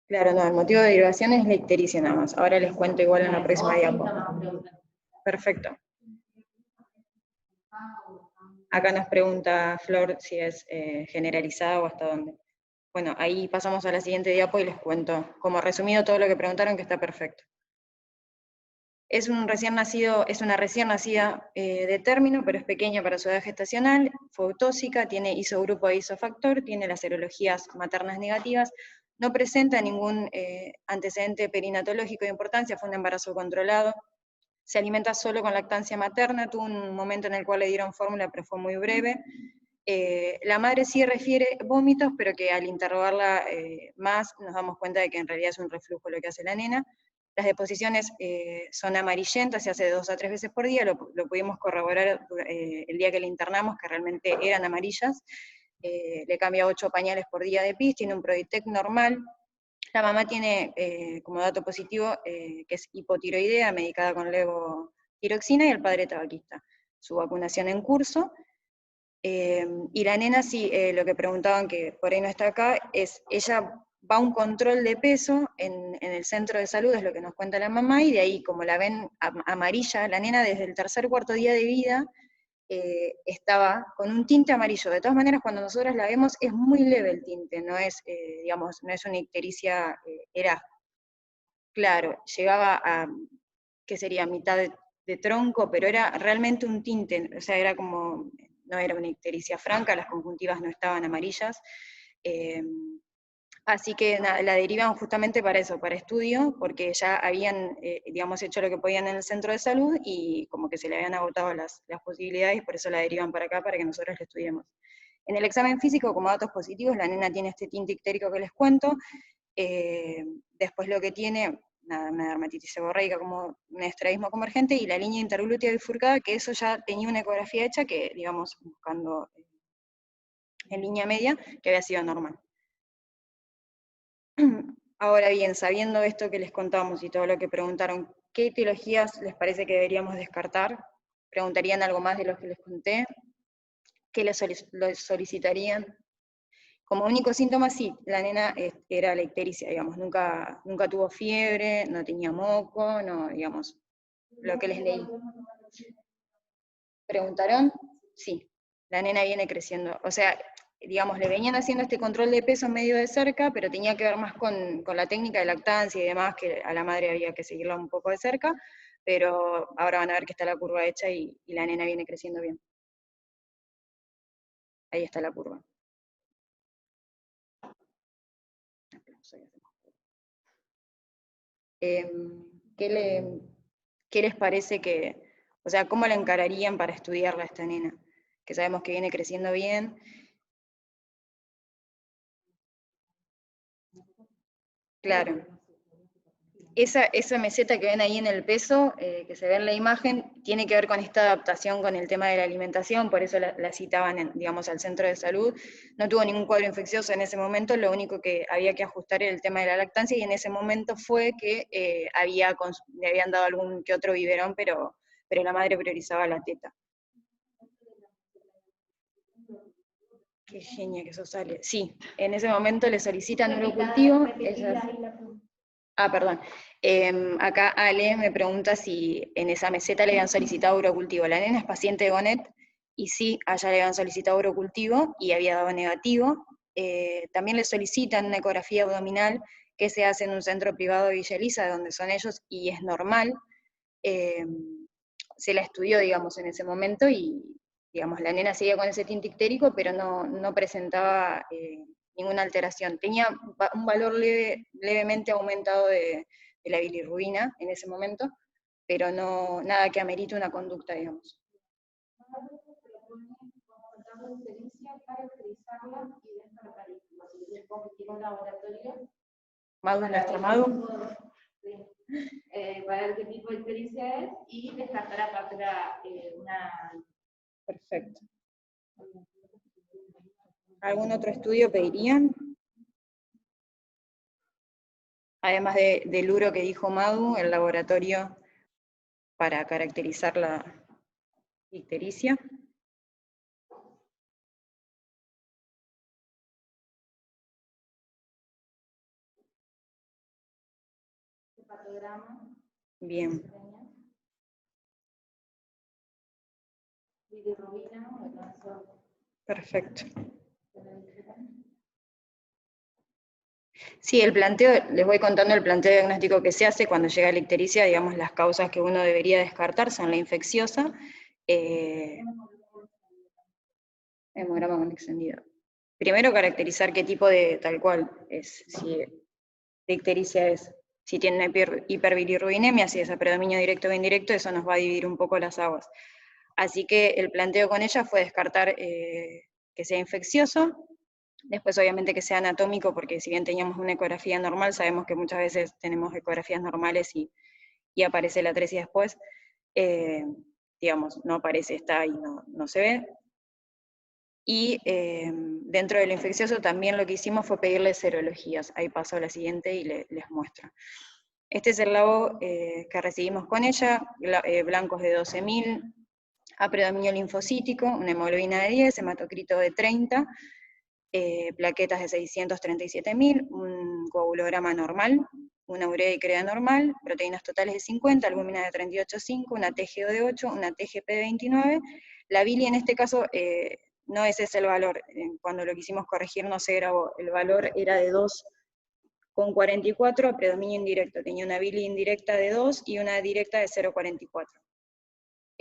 Claro, no, el motivo de derivación es la ictericia nada más. Ahora les cuento igual en la próxima diapo. Perfecto. Acá nos pregunta Flor si es generalizada o hasta dónde. Bueno, ahí pasamos a la siguiente diapo y les cuento, como resumido todo lo que preguntaron, que está perfecto. Es una recién nacida de término, pero es pequeña para su edad gestacional, fue autóxica, tiene isogrupo de isofactor, tiene las serologías maternas negativas, no presenta ningún antecedente perinatológico de importancia, fue un embarazo controlado, se alimenta solo con lactancia materna, tuvo un momento en el cual le dieron fórmula, pero fue muy breve. La madre sí refiere vómitos, pero que al interrogarla más nos damos cuenta de que en realidad es un reflujo lo que hace la nena. Las deposiciones son amarillentas, se hace 2 a 3 veces por día, lo pudimos corroborar el día que le internamos, que realmente eran amarillas. Le cambia 8 pañales por día de pis, tiene un Proditec normal. La mamá tiene como dato positivo que es hipotiroidea, medicada con levotiroxina, y el padre tabaquista. Su vacunación en curso. Y la nena sí, lo que preguntaban, que por ahí no está acá, es ella va a un control de peso en el centro de salud, es lo que nos cuenta la mamá, y de ahí, como la ven amarilla, la nena desde el 3.º, 4.º día de vida estaba con un tinte amarillo. De todas maneras, cuando nosotros la vemos, es muy leve el tinte, no es, digamos, no es una ictericia, era claro, llegaba a, ¿qué sería? Mitad de tronco, pero era realmente un tinte, o sea, era como, no era una ictericia franca, las conjuntivas no estaban amarillas, así que la derivan justamente para eso, para estudio, porque ya habían, digamos, hecho lo que podían en el centro de salud, y como que se le habían agotado las posibilidades, y por eso la derivan para acá, para que nosotros la estudiemos. En el examen físico, como datos positivos, la nena tiene este tinte ictérico que les cuento, después lo que tiene, nada, una dermatitis seborreica, como un estrabismo convergente, y la línea interglútea bifurcada, que eso ya tenía una ecografía hecha, que, digamos, buscando en línea media, que había sido normal. Ahora bien, sabiendo esto que les contamos y todo lo que preguntaron, ¿qué etiologías les parece que deberíamos descartar? ¿Preguntarían algo más de los que les conté? ¿Qué les solicitarían? Como único síntoma, sí, la nena era la ictericia, digamos, nunca tuvo fiebre, no tenía moco, no, digamos, lo que les leí. ¿Preguntaron? Sí, la nena viene creciendo, o sea, digamos, le venían haciendo este control de peso medio de cerca, pero tenía que ver más con la técnica de lactancia y demás, que a la madre había que seguirla un poco de cerca, pero ahora van a ver que está la curva hecha y la nena viene creciendo bien. Ahí está la curva. ¿Qué les parece que, o sea, cómo la encararían para estudiarla a esta nena? Que sabemos que viene creciendo bien. Claro. Esa meseta que ven ahí en el peso, que se ve en la imagen, tiene que ver con esta adaptación con el tema de la alimentación, por eso la citaban, digamos, al centro de salud. No tuvo ningún cuadro infeccioso en ese momento, lo único que había que ajustar era el tema de la lactancia, y en ese momento fue que le habían dado algún que otro biberón, pero la madre priorizaba la teta. Qué genia que eso sale. Sí, en ese momento le solicitan urocultivo. Perdón. Acá Ale me pregunta si en esa meseta le habían solicitado urocultivo. La nena es paciente de Gonet, y sí, allá le habían solicitado urocultivo y había dado negativo. También le solicitan una ecografía abdominal que se hace en un centro privado de Villa Elisa, de donde son ellos, y es normal. Se la estudió, digamos, en ese momento, y digamos, la nena seguía con ese tinte ictérico, pero no presentaba ninguna alteración. Tenía un valor levemente aumentado de la bilirrubina en ese momento, pero nada que amerite una conducta, digamos. Madu, nuestra Madu. Para ver qué tipo de ictericia es y descartar aparte una... Perfecto. ¿Algún otro estudio pedirían? Además del uro que dijo Madu, el laboratorio para caracterizar la ictericia. Bien. Perfecto. Sí, el planteo, les voy contando el planteo diagnóstico que se hace cuando llega la ictericia. Digamos, las causas que uno debería descartar son la infecciosa, hemograma con extendido. Primero, caracterizar qué tipo de, tal cual, es, si de ictericia es. Si tiene una hiperbilirrubinemia, si es a predominio directo o indirecto, eso nos va a dividir un poco las aguas. Así que el planteo con ella fue descartar que sea infeccioso. Después, obviamente, que sea anatómico, porque si bien teníamos una ecografía normal, sabemos que muchas veces tenemos ecografías normales y aparece la atresia después. Digamos, no aparece, está ahí, no se ve. Y dentro de lo infeccioso también lo que hicimos fue pedirle serologías. Ahí paso a la siguiente y les muestro. Este es el labo que recibimos con ella, blancos de 12.000, a predominio linfocítico, una hemoglobina de 10, hematocrito de 30, plaquetas de 637.000, un coagulograma normal, una urea y crea normal, proteínas totales de 50, albúmina de 38,5, una TGO de 8, una TGP de 29. La bili en este caso no ese es el valor, cuando lo quisimos corregir no se grabó, el valor era de 2,44 a predominio indirecto, tenía una bili indirecta de 2 y una directa de 0,44.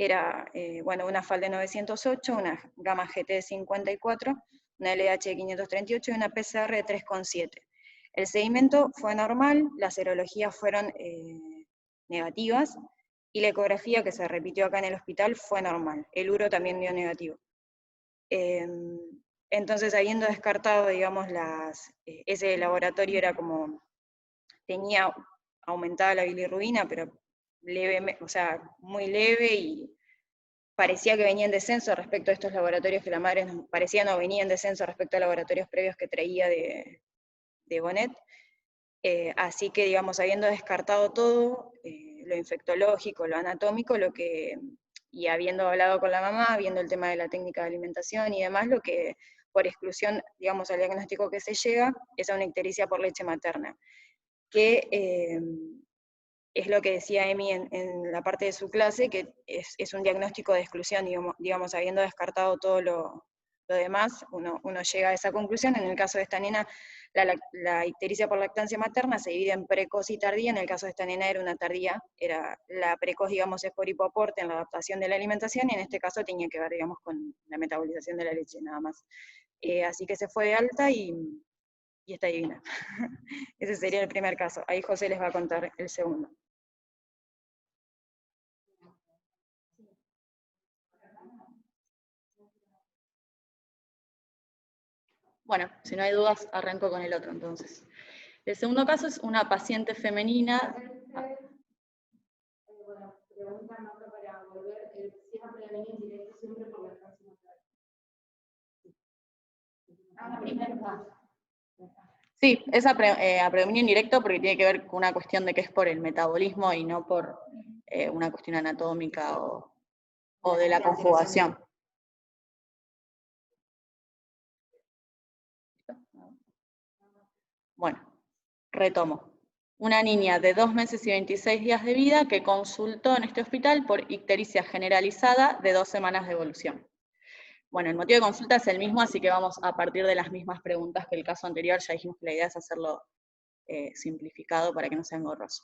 Era, bueno, una FAL de 908, una gamma GT de 54, una LH de 538 y una PCR de 3,7. El seguimiento fue normal, las serologías fueron negativas, y la ecografía que se repitió acá en el hospital fue normal. El uro también dio negativo. Entonces, habiendo descartado, digamos, ese laboratorio era como, tenía aumentada la bilirrubina, pero leve, o sea, muy leve, y parecía que venía en descenso respecto a estos laboratorios que la madre nos parecía no venía en descenso respecto a laboratorios previos que traía de Bonet. Así que, digamos, habiendo descartado todo, lo infectológico, lo anatómico, y habiendo hablado con la mamá, viendo el tema de la técnica de alimentación y demás, lo que por exclusión, digamos, al diagnóstico que se llega, es a una ictericia por leche materna, que es lo que decía Emi en la parte de su clase, que es un diagnóstico de exclusión, digamos, habiendo descartado todo lo demás, uno llega a esa conclusión. En el caso de esta nena, la ictericia por lactancia materna se divide en precoz y tardía. En el caso de esta nena era una tardía, la precoz, digamos, es por hipoaporte en la adaptación de la alimentación, y en este caso tenía que ver, digamos, con la metabolización de la leche, nada más. Así que se fue de alta y está divina. Ese sería el primer caso. Ahí José les va a contar el segundo. Bueno, si no hay dudas, arranco con el otro entonces. El segundo caso es una paciente femenina. Bueno, pregunta nota para volver, si es a predominio indirecto siempre por la lactancia materna. Sí, es a predominio indirecto porque tiene que ver con una cuestión de que es por el metabolismo y no por una cuestión anatómica o de la conjugación. Bueno, retomo. Una niña de 2 meses y 26 días de vida que consultó en este hospital por ictericia generalizada de 2 semanas de evolución. Bueno, el motivo de consulta es el mismo, así que vamos a partir de las mismas preguntas que el caso anterior. Ya dijimos que la idea es hacerlo simplificado para que no sea engorroso.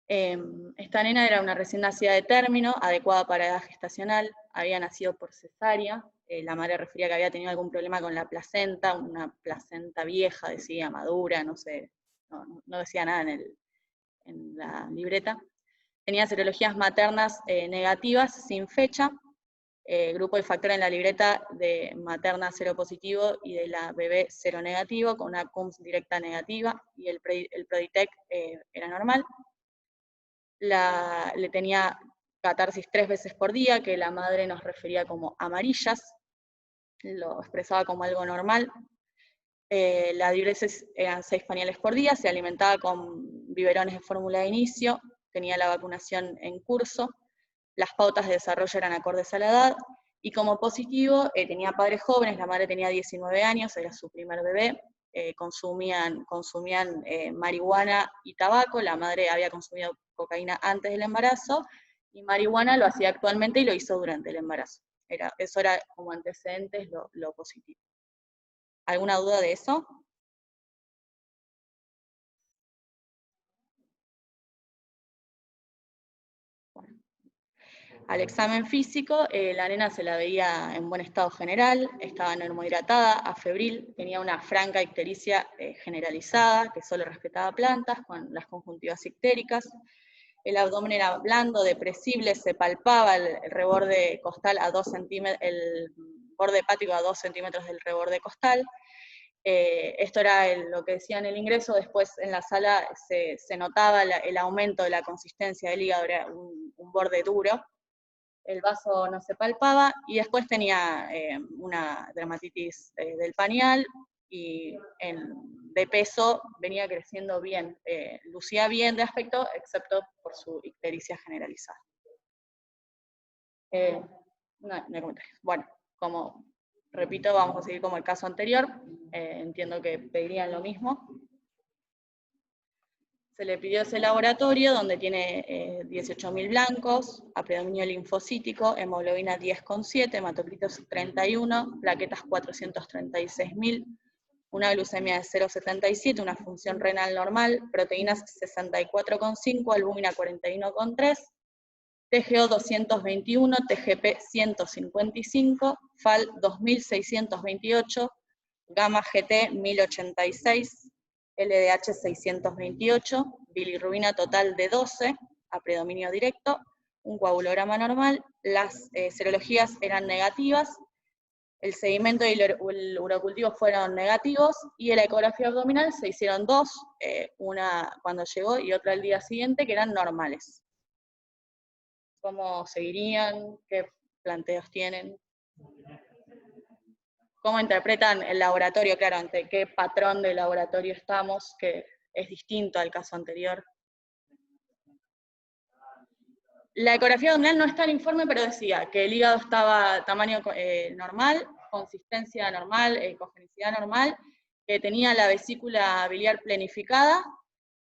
Esta nena era una recién nacida de término, adecuada para edad gestacional, había nacido por cesárea, la madre refería que había tenido algún problema con la placenta, una placenta vieja, decía, madura, no sé, no decía nada en la libreta. Tenía serologías maternas negativas, sin fecha, grupo de factor en la libreta de materna seropositivo y de la bebé seronegativo, con una CUMS directa negativa, y el Proditec era normal. Le tenía catarsis 3 veces por día, que la madre nos refería como amarillas, lo expresaba como algo normal. La diuresis eran 6 pañales por día, se alimentaba con biberones de fórmula de inicio, tenía la vacunación en curso, las pautas de desarrollo eran acordes a la edad, y como positivo tenía padres jóvenes, la madre tenía 19 años, era su primer bebé, consumían marihuana y tabaco, la madre había consumido cocaína antes del embarazo, y marihuana lo hacía actualmente y lo hizo durante el embarazo. Eso era como antecedentes lo positivo. ¿Alguna duda de eso? Bueno. Al examen físico, la nena se la veía en buen estado general, estaba normohidratada, afebril, tenía una franca ictericia generalizada, que solo respetaba plantas, con las conjuntivas ictéricas. El abdomen era blando, depresible, se palpaba el reborde costal a 2 centímetros, el borde hepático a 2 centímetros del reborde costal. Esto era lo que decía en el ingreso. Después en la sala se notaba el aumento de la consistencia del hígado, era un borde duro. El vaso no se palpaba, y después tenía una dermatitis del pañal, y de peso venía creciendo bien, lucía bien de aspecto, excepto por su ictericia generalizada. No hay comentarios. Bueno, como repito, vamos a seguir como el caso anterior, entiendo que pedirían lo mismo. Se le pidió ese laboratorio donde tiene 18.000 blancos, a predominio linfocítico, hemoglobina 10,7, hematocritos 31, plaquetas 436.000, una glucemia de 0,77, una función renal normal, proteínas 64,5, albúmina 41,3, TGO 221, TGP 155, FAL 2628, gamma GT 1086, LDH 628, bilirrubina total de 12, a predominio directo, un coagulograma normal, las serologías eran negativas, el sedimento y el urocultivo fueron negativos, y en la ecografía abdominal se hicieron dos, una cuando llegó y otra el día siguiente, que eran normales. ¿Cómo seguirían? ¿Qué planteos tienen? ¿Cómo interpretan el laboratorio? Claro, ante qué patrón de laboratorio estamos, que es distinto al caso anterior. La ecografía abdominal no está en el informe, pero decía que el hígado estaba tamaño normal, consistencia normal, congenicidad normal, que tenía la vesícula biliar planificada.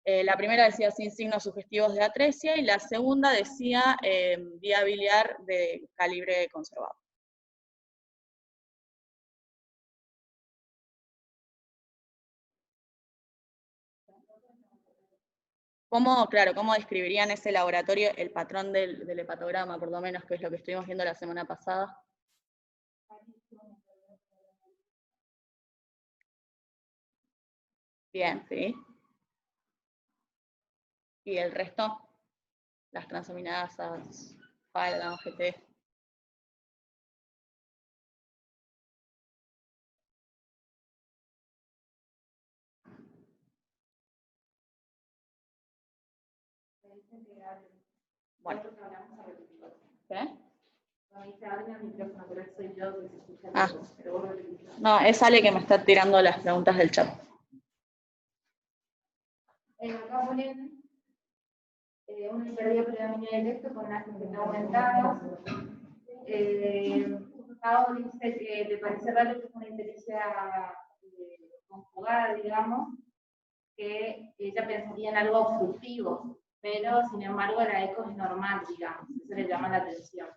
La primera decía sin signos sugestivos de atresia, y la segunda decía vía biliar de calibre conservado. ¿Cómo describirían ese laboratorio, el patrón del hepatograma, por lo menos, que es lo que estuvimos viendo la semana pasada? Bien, ¿sí? ¿Y el resto? Las transaminasas, FAL, GT. Bueno. ¿Qué? Ah. No, es Ale que me está tirando las preguntas del chat. Acá ponen una hipervía predominio directo con una gestión aumentada. Gustavo dice que le parece raro que es una ictericia conjugada, digamos, que ella pensaría en algo obstructivo, pero sin embargo la eco es normal, digamos, eso le llama la atención.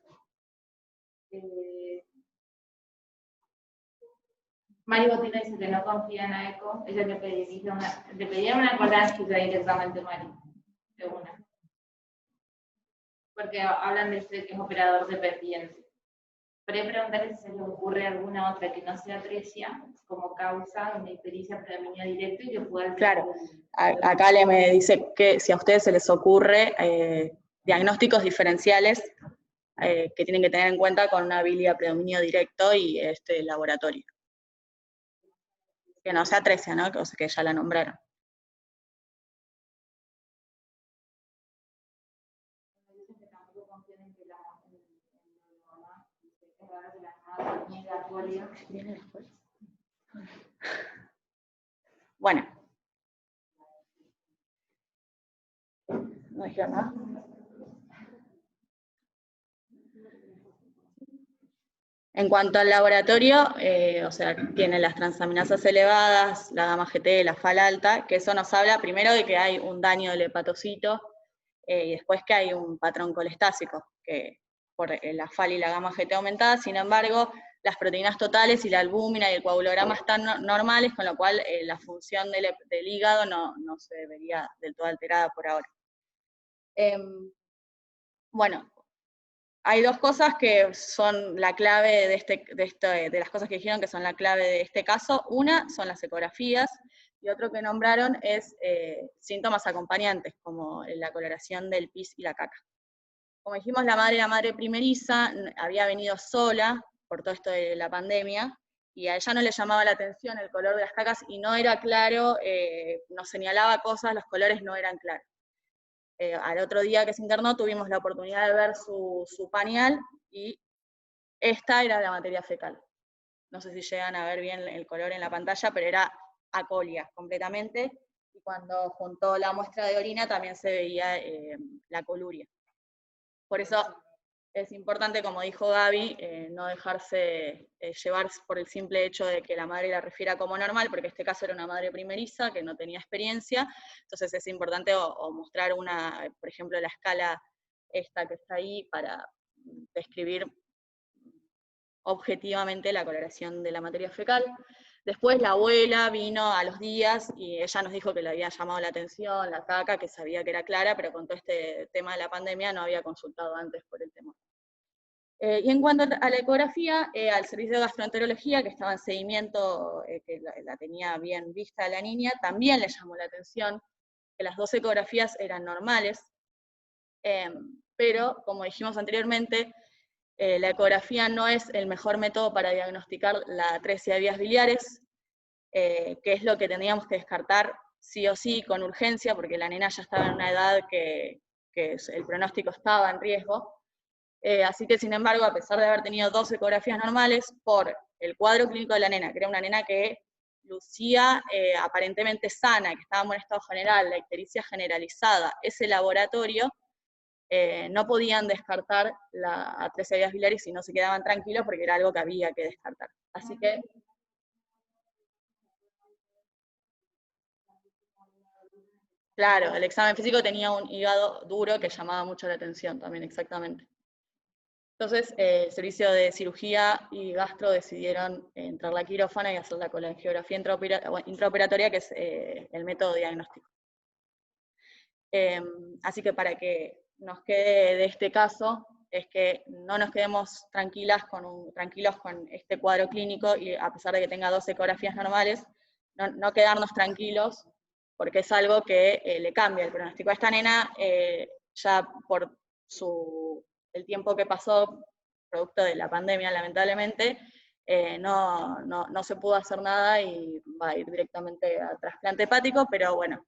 Mari Botino dice que no confía en la eco, ella le pedía una colástica directamente, Mari, de una. Porque hablan de este que es operador dependiente. Pero preguntarle si se le ocurre alguna otra que no sea atresia como causa de una ictericia predominio directo y que pueda... Claro, acá le me dice que si a ustedes se les ocurre diagnósticos diferenciales que tienen que tener en cuenta con una bilia predominio directo y este laboratorio. Que no sea atresia, ¿no? O sea, que ya la nombraron. Bueno. ¿No dijeron nada? En cuanto al laboratorio, o sea, tiene las transaminasas elevadas, la gamma GT, la FAL alta, que eso nos habla primero de que hay un daño del hepatocito y después que hay un patrón colestásico, que por la FAL y la gamma GT aumentadas. Sin embargo, las proteínas totales y la albúmina y el coagulograma están normales, con lo cual la función del hígado no se vería del todo alterada por ahora. Bueno, hay dos cosas que son la clave de las cosas que dijeron que son la clave de este caso. Una son las ecografías, y otro que nombraron es síntomas acompañantes, como la coloración del pis y la caca. Como dijimos, la madre primeriza había venido sola por todo esto de la pandemia, y a ella no le llamaba la atención el color de las cacas, y no era claro, nos señalaba cosas, los colores no eran claros. Al otro día que se internó tuvimos la oportunidad de ver su pañal, y esta era la materia fecal. No sé si llegan a ver bien el color en la pantalla, pero era acolia completamente, y cuando juntó la muestra de orina también se veía la coluria. Por eso es importante, como dijo Gaby, no dejarse llevar por el simple hecho de que la madre la refiera como normal, porque en este caso era una madre primeriza que no tenía experiencia, entonces es importante o mostrar por ejemplo, la escala esta que está ahí para describir objetivamente la coloración de la materia fecal. Después la abuela vino a los días y ella nos dijo que le había llamado la atención la caca, que sabía que era clara, pero con todo este tema de la pandemia no había consultado antes por el tema. Y en cuanto a la ecografía, al servicio de gastroenterología, que estaba en seguimiento, que la tenía bien vista la niña, también le llamó la atención que las 2 ecografías eran normales, pero como dijimos anteriormente, la ecografía no es el mejor método para diagnosticar la atresia de vías biliares, que es lo que tendríamos que descartar sí o sí con urgencia, porque la nena ya estaba en una edad que el pronóstico estaba en riesgo. Así que, sin embargo, a pesar de haber tenido 2 ecografías normales, por el cuadro clínico de la nena, que era una nena que lucía aparentemente sana, que estaba en buen estado general, la ictericia generalizada, ese laboratorio, no podían descartar la atresia de vías biliares y no se quedaban tranquilos porque era algo que había que descartar. Así que... Claro, el examen físico tenía un hígado duro que llamaba mucho la atención también, exactamente. Entonces, el servicio de cirugía y gastro decidieron entrar a quirófano y hacer la colangiografía intraoperatoria, que es el método diagnóstico. Así que para que nos quede de este caso, es que no nos quedemos tranquilos con este cuadro clínico, y a pesar de que tenga 2 ecografías normales, no quedarnos tranquilos, porque es algo que le cambia el pronóstico a esta nena, ya por el tiempo que pasó, producto de la pandemia, lamentablemente, no se pudo hacer nada y va a ir directamente a trasplante hepático, pero bueno,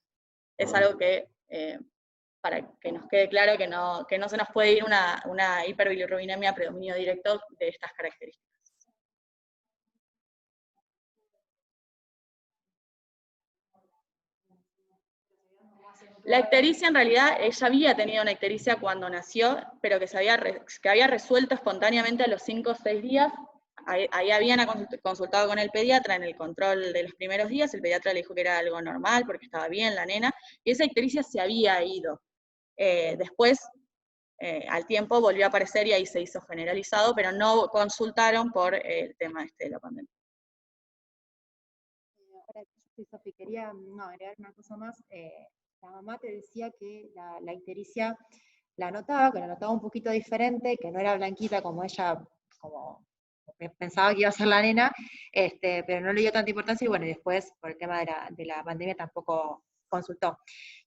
es algo que, para que nos quede claro que no se nos puede ir una hiperbilirrubinemia predominio directo de estas características. La ictericia, en realidad, ella había tenido una ictericia cuando nació, pero que había resuelto espontáneamente a los 5 o 6 días. Ahí habían consultado con el pediatra en el control de los primeros días, el pediatra le dijo que era algo normal porque estaba bien la nena, y esa ictericia se había ido. Después, al tiempo, volvió a aparecer y ahí se hizo generalizado, pero no consultaron por el tema de la pandemia. Ahora, Sofi, quería agregar una cosa más. La mamá te decía que la ictericia la notaba un poquito diferente, que no era blanquita como ella pensaba que iba a ser la nena, pero no le dio tanta importancia, y bueno, y después, por el tema de la pandemia, tampoco consultó.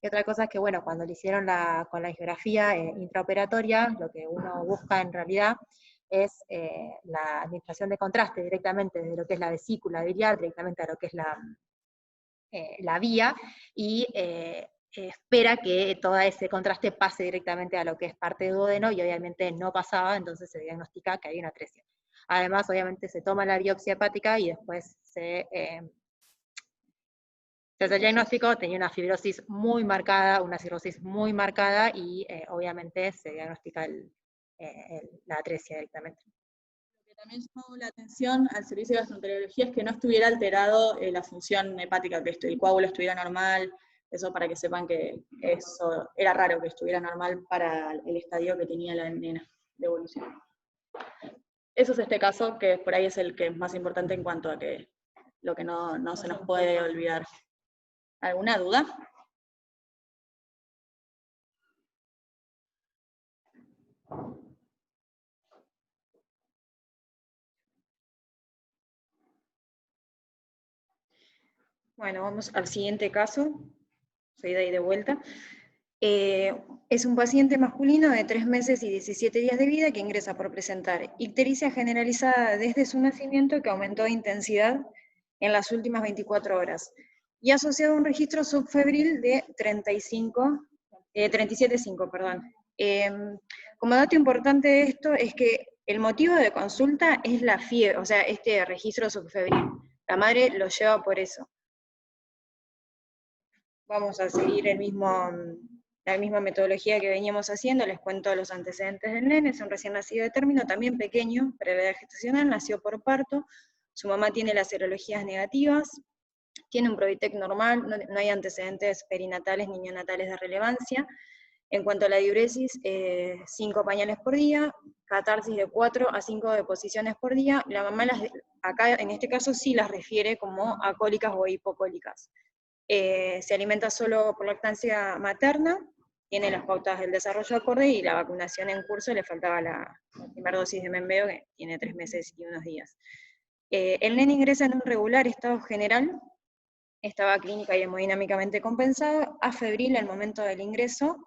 Y otra cosa es que, bueno, cuando le hicieron con la angiografía intraoperatoria, lo que uno busca en realidad es la administración de contraste directamente de lo que es la vesícula biliar, directamente a lo que es la vía, y espera que todo ese contraste pase directamente a lo que es parte de duodeno, y obviamente no pasaba, entonces se diagnostica que hay una atresia. Además, obviamente, se toma la biopsia hepática y después se hace el diagnóstico. Tenía una fibrosis muy marcada, una cirrosis muy marcada, y obviamente se diagnostica la atresia directamente. Lo que también llamó la atención al servicio de gastroenterología es que no estuviera alterado la función hepática, que el coágulo estuviera normal, eso para que sepan que eso era raro que estuviera normal para el estadio que tenía la nena de evolución. Eso es este caso, que por ahí es el que es más importante en cuanto a que lo que no se nos puede olvidar. ¿Alguna duda? Bueno, vamos al siguiente caso. Soy de ahí de vuelta. Es un paciente masculino de 3 meses y 17 días de vida que ingresa por presentar ictericia generalizada desde su nacimiento, que aumentó de intensidad en las últimas 24 horas, y asociado a un registro subfebril de 37,5, perdón. Como dato importante de esto es que el motivo de consulta es la fiebre, o sea, este registro subfebril. La madre lo lleva por eso. Vamos a seguir la misma metodología que veníamos haciendo, les cuento los antecedentes del nene. Es un recién nacido de término, también pequeño, para la edad gestacional, nació por parto, su mamá tiene las serologías negativas, tiene un Provitec normal, no hay antecedentes perinatales ni neonatales de relevancia. En cuanto a la diuresis, 5 pañales por día, catarsis de 4 a 5 deposiciones por día. La mamá acá en este caso sí las refiere como acólicas o hipocólicas. Se alimenta solo por lactancia materna, tiene las pautas del desarrollo acorde y la vacunación en curso, le faltaba la primera dosis de Membeo, que tiene 3 meses y unos días. El nene ingresa en un regular estado general, estaba clínica y hemodinámicamente compensado, afebril al momento del ingreso,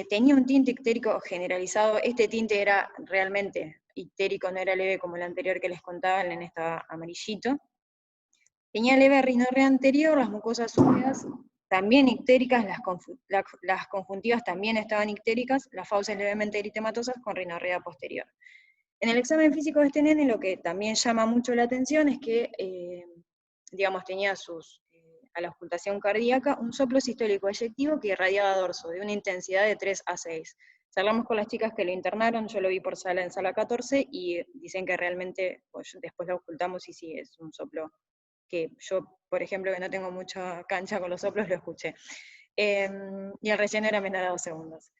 tenía un tinte ictérico generalizado. Este tinte era realmente ictérico, no era leve como el anterior que les contaba, el nene estaba amarillito. Tenía leve rinorrea anterior, las mucosas húmedas también ictéricas, las conjuntivas también estaban ictéricas, las fauces levemente eritematosas con rinorrea posterior. En el examen físico de este nene lo que también llama mucho la atención es que, digamos, tenía a la auscultación cardíaca un soplo sistólico eyectivo que irradiaba dorso, de una intensidad de 3 a 6. Charlamos con las chicas que lo internaron, yo lo vi por en sala 14, y dicen que realmente, pues, después lo auscultamos y sí, es un soplo que yo, por ejemplo, que no tengo mucha cancha con los soplos, lo escuché. Y el relleno era menor a 2 segundos.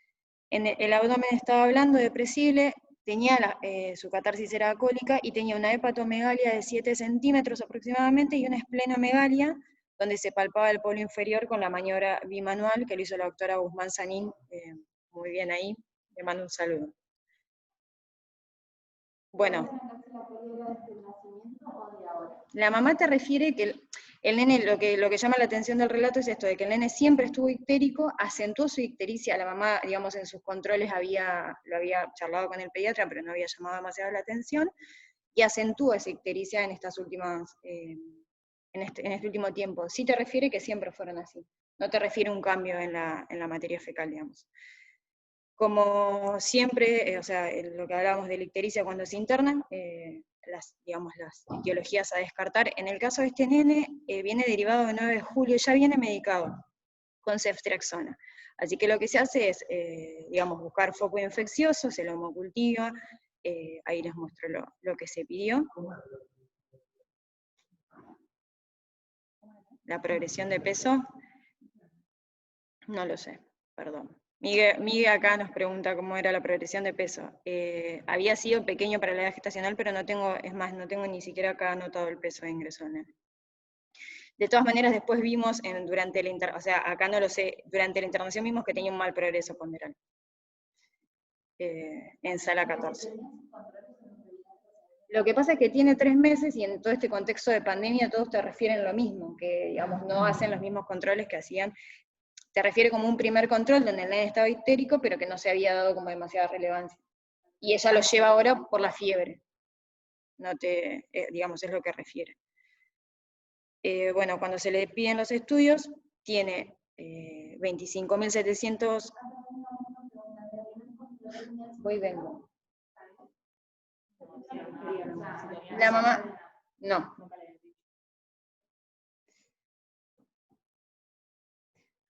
En el abdomen estaba blando, depresible, tenía su catarsis era acólica y tenía una hepatomegalia de 7 centímetros aproximadamente y una esplenomegalia, donde se palpaba el polo inferior con la maniobra bimanual que lo hizo la doctora Guzmán Sanín, muy bien ahí, le mando un saludo. Bueno, la mamá te refiere que el nene, lo que llama la atención del relato es esto, de que el nene siempre estuvo ictérico, acentuó su ictericia, la mamá, digamos, en sus controles lo había charlado con el pediatra, pero no había llamado demasiado la atención, y acentúa esa ictericia en estas últimas, en este último tiempo. Sí te refiere que siempre fueron así, no te refiere un cambio en la materia fecal, digamos. Como siempre, o sea, lo que hablábamos de la ictericia cuando se internan, las etiologías a descartar. En el caso de este nene, viene derivado de 9 de julio, ya viene medicado con ceftriaxona. Así que lo que se hace es, digamos, buscar foco infeccioso, se lo hemocultiva, ahí les muestro lo que se pidió. La progresión de peso, no lo sé, perdón. Miguel acá nos pregunta cómo era la progresión de peso. Había sido pequeño para la edad gestacional, pero no tengo ni siquiera acá anotado el peso de ingreso. De todas maneras, después vimos, acá no lo sé, durante la internación vimos que tenía un mal progreso ponderal. En sala 14. Lo que pasa es que tiene 3 meses y en todo este contexto de pandemia todos te refieren lo mismo, que digamos no hacen los mismos controles que hacían. Te refiere como un primer control donde el nene estaba ictérico, pero que no se había dado como demasiada relevancia. Y ella lo lleva ahora por la fiebre. Digamos, es lo que refiere. Bueno, cuando se le piden los estudios, tiene 25.700... Voy y vengo. La mamá... No.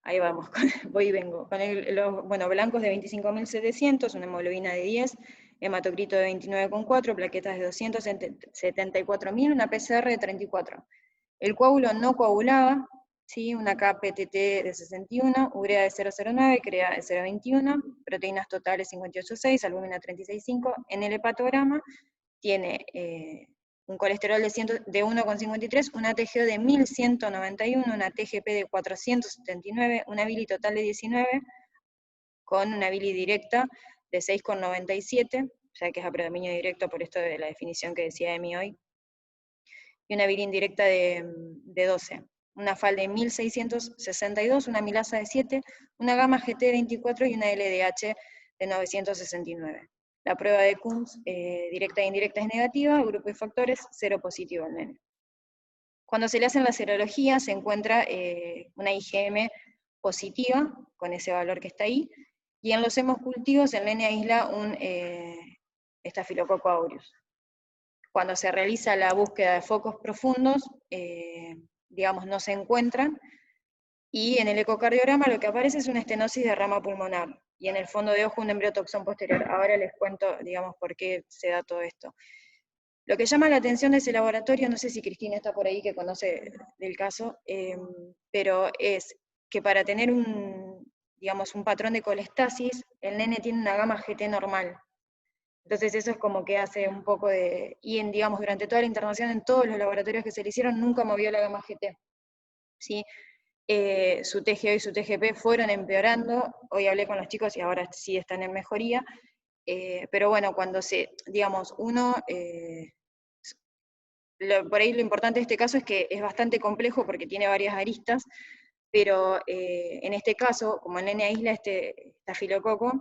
Ahí vamos, voy y vengo. Con blancos de 25.700, una hemoglobina de 10, hematocrito de 29,4, plaquetas de 274.000, una PCR de 34. El coágulo no coagulaba, ¿sí? Una KPTT de 61, urea de 0,09, CREA de 0,21, proteínas totales 58,6, albúmina 36,5. En el hepatograma tiene un colesterol de 1,53, una ATGO de 1.191, una TGP de 479, una bili total de 19, con una bili directa de 6,97, ya que es a predominio directo por esto de la definición que decía Emi hoy, y una bili indirecta de 12, una FAL de 1.662, una milasa de 7, una gamma GT de 24 y una LDH de 969. La prueba de Coombs, directa e indirecta, es negativa, el grupo de factores, 0 positivo al nene. Cuando se le hacen las serologías, se encuentra una IgM positiva, con ese valor que está ahí, y en los hemocultivos el nene aísla un Staphylococcus aureus. Cuando se realiza la búsqueda de focos profundos, digamos, no se encuentran, y en el ecocardiograma lo que aparece es una estenosis de rama pulmonar, y en el fondo de ojo un embriotoxón posterior. Ahora les cuento, digamos, por qué se da todo esto. Lo que llama la atención de ese laboratorio, no sé si Cristina está por ahí que conoce del caso, pero es que para tener digamos, un patrón de colestasis, el nene tiene una gamma GT normal. Entonces eso es como que hace un poco de... Y digamos, durante toda la internación, en todos los laboratorios que se le hicieron, nunca movió la gamma GT. ¿Sí? Su TGO y su TGP fueron empeorando, hoy hablé con los chicos y ahora sí están en mejoría, pero bueno, cuando digamos, por ahí lo importante de este caso es que es bastante complejo porque tiene varias aristas, pero en este caso, como el nene aísla este estafilococo,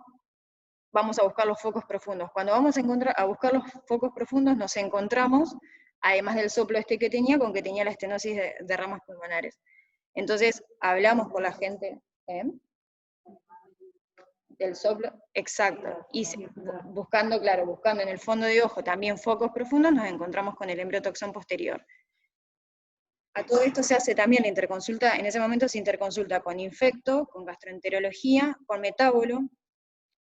vamos a buscar los focos profundos. Cuando vamos a buscar los focos profundos nos encontramos, además del soplo este que tenía la estenosis de ramas pulmonares. Entonces, hablamos con la gente del soplo, exacto, y buscando en el fondo de ojo también focos profundos, nos encontramos con el embriotoxón posterior. A todo esto se hace también la interconsulta, en ese momento se interconsulta con infecto, con gastroenterología, con metábolo, o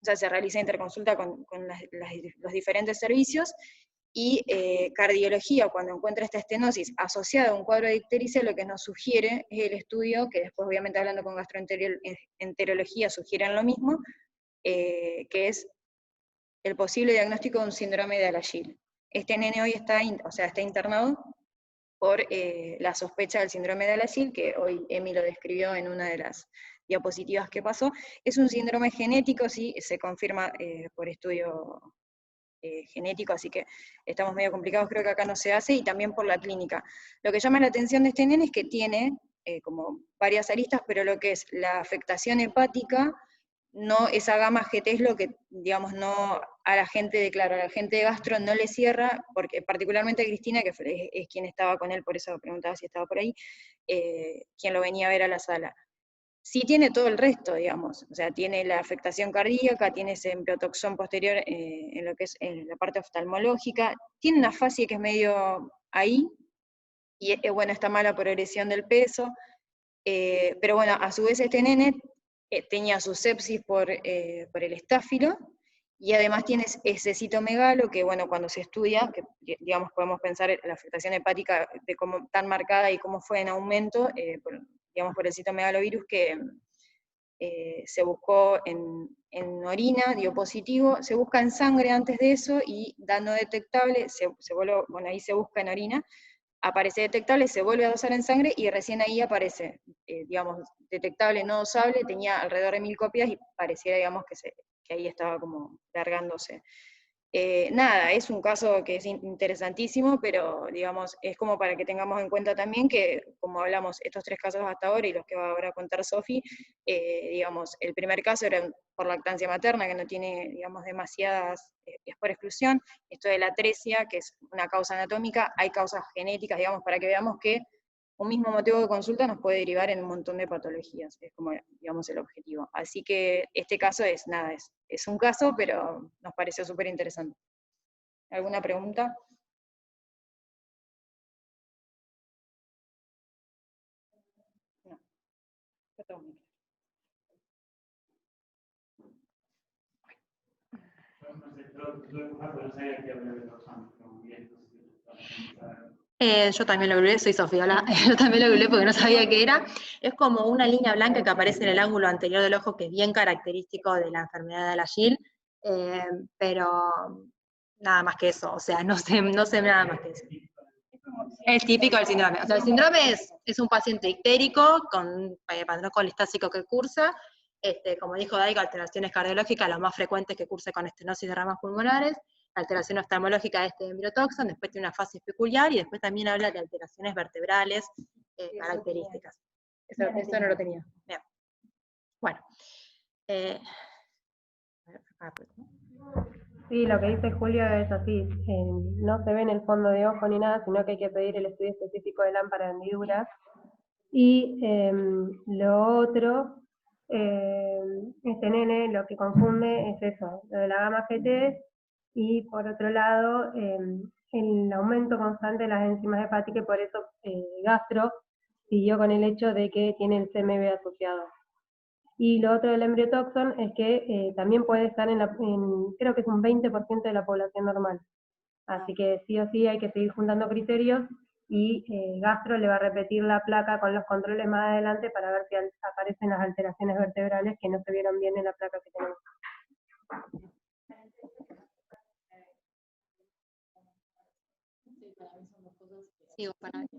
sea, se realiza interconsulta con los diferentes servicios, y cardiología, cuando encuentra esta estenosis asociada a un cuadro de ictericia, lo que nos sugiere es el estudio, que después obviamente hablando con gastroenterología sugieren lo mismo, que es el posible diagnóstico de un síndrome de Alagille. Este nene hoy está internado por la sospecha del síndrome de Alagille, que hoy Emi lo describió en una de las diapositivas que pasó. Es un síndrome genético, sí, se confirma por estudio genético, así que estamos medio complicados, creo que acá no se hace, y también por la clínica. Lo que llama la atención de este nene es que tiene como varias aristas, pero lo que es la afectación hepática, no, esa gamma GT es lo que, digamos, no, a la gente de gastro no le cierra, porque particularmente a Cristina, que es quien estaba con él, por eso preguntaba si estaba por ahí, quien lo venía a ver a la sala. Sí tiene todo el resto, digamos, o sea, tiene la afectación cardíaca, tiene ese embriotoxón posterior en lo que es en la parte oftalmológica, tiene una fascia que es medio ahí, y bueno, está mala progresión del peso, pero bueno, a su vez este nene tenía su sepsis por el estáfilo, y además tiene ese citomegalo que, bueno, cuando se estudia, que digamos podemos pensar en la afectación hepática de cómo tan marcada y cómo fue en aumento, por el citomegalovirus que se buscó en orina, dio positivo, se busca en sangre antes de eso y da no detectable, ahí se busca en orina, aparece detectable, se vuelve a dosar en sangre y recién ahí aparece, detectable, no dosable, tenía alrededor de 1000 copias y pareciera, digamos, que ahí estaba como largándose. Nada, es un caso que es interesantísimo, pero digamos, es como para que tengamos en cuenta también que, como hablamos, estos 3 casos hasta ahora y los que va ahora a contar Sofi, digamos, el primer caso era por lactancia materna, que no tiene, digamos, demasiadas, es por exclusión. Esto de la atresia, que es una causa anatómica, hay causas genéticas, digamos, para que veamos que un mismo motivo de consulta nos puede derivar en un montón de patologías, es como, digamos, el objetivo. Así que este caso es un caso, pero nos pareció súper interesante. ¿Alguna pregunta? No. Yo también lo googleé, soy Sofía, hola. Yo también lo googleé porque no sabía qué era. Es como una línea blanca que aparece en el ángulo anterior del ojo, que es bien característico de la enfermedad de Alagille, pero nada más que eso, o sea, no sé nada más que eso. Es típico del síndrome. O sea, el síndrome es un paciente ictérico con patrón colistásico que cursa, como dijo Daigo, alteraciones cardiológicas, lo más frecuente es que curse con estenosis de ramas pulmonares, alteración oftalmológica de este embriotoxón, después tiene una fase peculiar y después también habla de alteraciones vertebrales características. Eso no lo tenía. Bien. Bueno. Sí, lo que dice Julio es así, no se ve en el fondo de ojo ni nada, sino que hay que pedir el estudio específico de lámpara de hendiduras. Y lo otro, este nene lo que confunde es eso, lo de la gamma GT, y por otro lado, el aumento constante de las enzimas hepáticas, y por eso gastro siguió con el hecho de que tiene el CMV asociado. Y lo otro del embriotoxon es que también puede estar creo que es un 20% de la población normal. Así que sí o sí hay que seguir juntando criterios y Gastro le va a repetir la placa con los controles más adelante para ver si aparecen las alteraciones vertebrales que no se vieron bien en la placa que tenemos.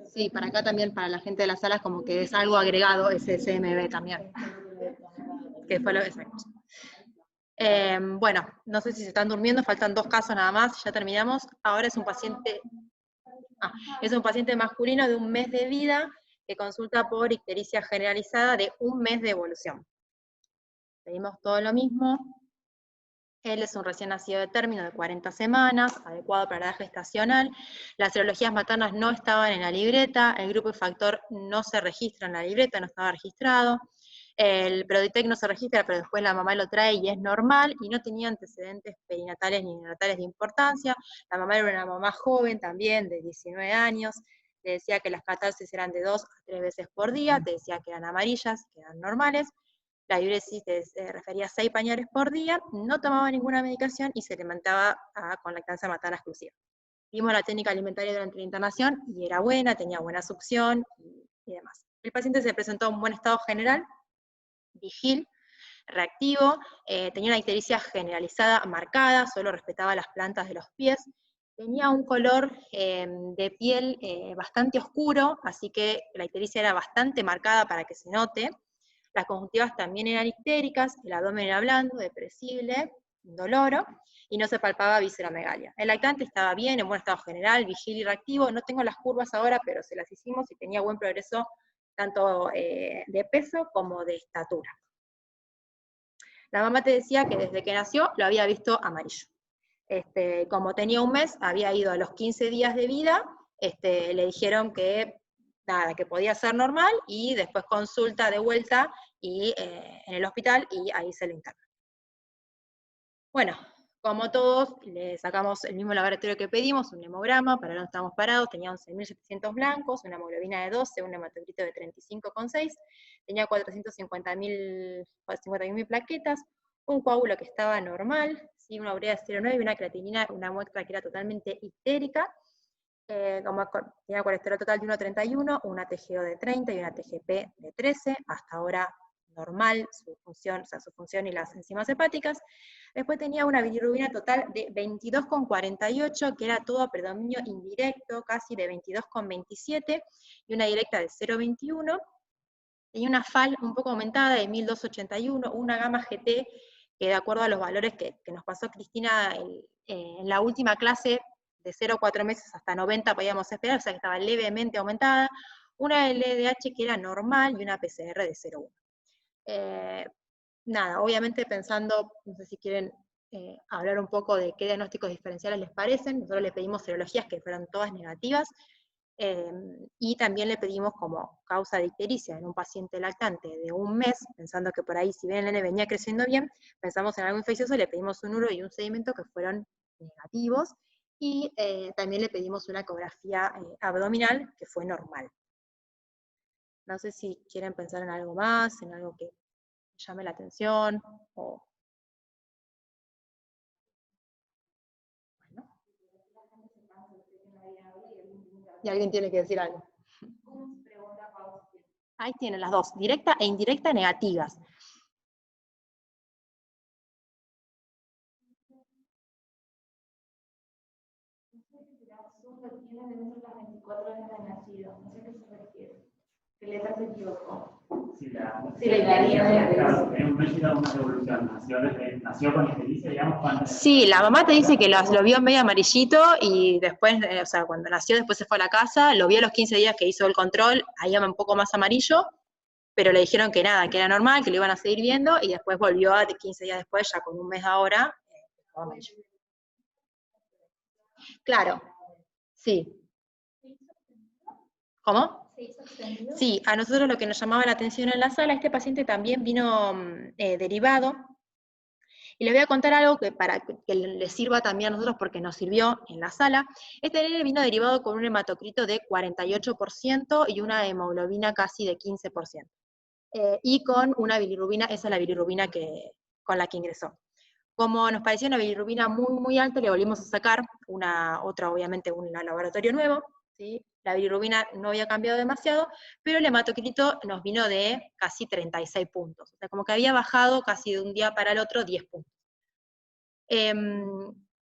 Sí, para acá también, para la gente de las salas, como que es algo agregado ese CMV también. Que fue lo que sacamos. Bueno, no sé si se están durmiendo, faltan 2 casos nada más, ya terminamos. Ahora es un paciente masculino de 1 mes de vida que consulta por ictericia generalizada de 1 mes de evolución. Pedimos todo lo mismo. Él es un recién nacido de término de 40 semanas, adecuado para la edad gestacional. Las serologías maternas no estaban en la libreta, el grupo y factor no se registra en la libreta, no estaba registrado. El Proditec no se registra, pero después la mamá lo trae y es normal, y no tenía antecedentes perinatales ni neonatales de importancia. La mamá era una mamá joven también, de 19 años, le decía que las catarsis eran de 2 a 3 veces por día, te decía que eran amarillas, que eran normales. La diuresis refería a 6 pañales por día, no tomaba ninguna medicación y se alimentaba con lactancia materna exclusiva. Vimos la técnica alimentaria durante la internación y era buena, tenía buena succión y demás. El paciente se presentó en buen estado general, vigil, reactivo, tenía una ictericia generalizada marcada, solo respetaba las plantas de los pies, tenía un color de piel bastante oscuro, así que la ictericia era bastante marcada para que se note. Las conjuntivas también eran ictéricas, el abdomen era blando, depresible, indoloro, y no se palpaba visceromegalia. El lactante estaba bien, en buen estado general, vigil y reactivo. No tengo las curvas ahora, pero se las hicimos y tenía buen progreso tanto de peso como de estatura. La mamá te decía que desde que nació lo había visto amarillo. Como tenía 1 mes, había ido a los 15 días de vida, le dijeron que nada, que podía ser normal, y después consulta de vuelta y, en el hospital, y ahí se le interna. Bueno, como todos, le sacamos el mismo laboratorio que pedimos, un hemograma, para dónde estábamos parados, tenía 11.700 blancos, una hemoglobina de 12, un hematocrito de 35,6, tenía 450.000 plaquetas, un coágulo que estaba normal, ¿sí? Una urea de 0,9 y una creatinina, una muestra que era totalmente ictérica, tenía colesterol total de 1,31, una TGO de 30 y una TGP de 13, hasta ahora normal su función y las enzimas hepáticas. Después tenía una bilirrubina total de 22,48, que era todo predominio indirecto, casi de 22,27, y una directa de 0,21. Tenía una FAL un poco aumentada de 1.281, una gamma GT, que de acuerdo a los valores que nos pasó Cristina en la última clase, de 0 a 4 meses hasta 90 podíamos esperar, o sea que estaba levemente aumentada, una LDH que era normal y una PCR de 0,1. Nada, obviamente pensando, no sé si quieren hablar un poco de qué diagnósticos diferenciales les parecen. Nosotros le pedimos serologías que fueran todas negativas, y también le pedimos como causa de ictericia en un paciente lactante de 1 mes, pensando que por ahí, si bien el nene venía creciendo bien, pensamos en algo infeccioso, le pedimos un uro y un sedimento que fueron negativos, y también le pedimos una ecografía abdominal que fue normal. No sé si quieren pensar en algo más, en algo que llame la atención, o... Bueno. Y alguien tiene que decir algo. Ahí tienen las dos, directa e indirecta negativas. ¿Qué letra se equivocó? Sí, la claro, en un mes llega una revolución, nació con ictericia, digamos, cuando... Sí, la mamá te dice que lo vio medio amarillito, y después, o sea, cuando nació, después se fue a la casa, lo vio a los 15 días que hizo el control, ahí un poco más amarillo, pero le dijeron que nada, que era normal, que lo iban a seguir viendo, y después volvió a 15 días después, ya con 1 mes ahora, estaba amarillo. Claro, sí. ¿Cómo? Sí, a nosotros lo que nos llamaba la atención en la sala, este paciente también vino derivado, Y les voy a contar algo que para que les sirva también a nosotros, porque nos sirvió en la sala. Este nene vino derivado con un hematocrito de 48% y una hemoglobina casi de 15%. Y con una bilirrubina, esa es la bilirrubina con la que ingresó. Como nos parecía una bilirrubina muy, muy alta, le volvimos a sacar obviamente, un laboratorio nuevo, ¿sí? La bilirrubina no había cambiado demasiado, pero el hematocrito nos vino de casi 36 puntos. O sea, como que había bajado casi de un día para el otro 10 puntos.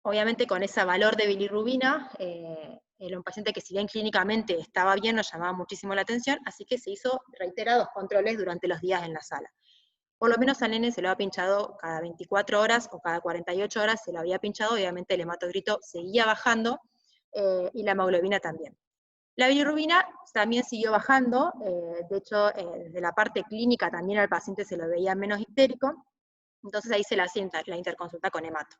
Obviamente con ese valor de bilirrubina, era un paciente que si bien clínicamente estaba bien, nos llamaba muchísimo la atención, así que se hizo reiterados controles durante los días en la sala. Por lo menos al nene se lo había pinchado cada 24 horas o cada 48 horas se lo había pinchado, obviamente el hematocrito seguía bajando y la hemoglobina también. La bilirrubina también siguió bajando, de hecho desde la parte clínica también al paciente se lo veía menos histérico, entonces ahí se le hace la interconsulta con hemato.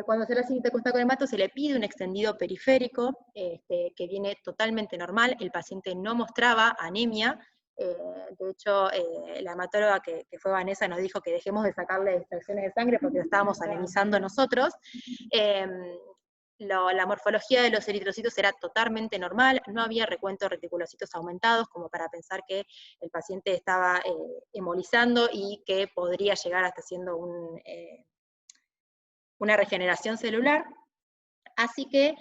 Cuando se le hace interconsulta con hemato se le pide un extendido periférico, que viene totalmente normal, el paciente no mostraba anemia, de hecho la hematóloga que fue Vanessa nos dijo que dejemos de sacarle extracciones de sangre porque lo estábamos anemizando nosotros. La morfología de los eritrocitos era totalmente normal, no había recuento de reticulocitos aumentados como para pensar que el paciente estaba hemolizando y que podría llegar hasta siendo una regeneración celular. Así que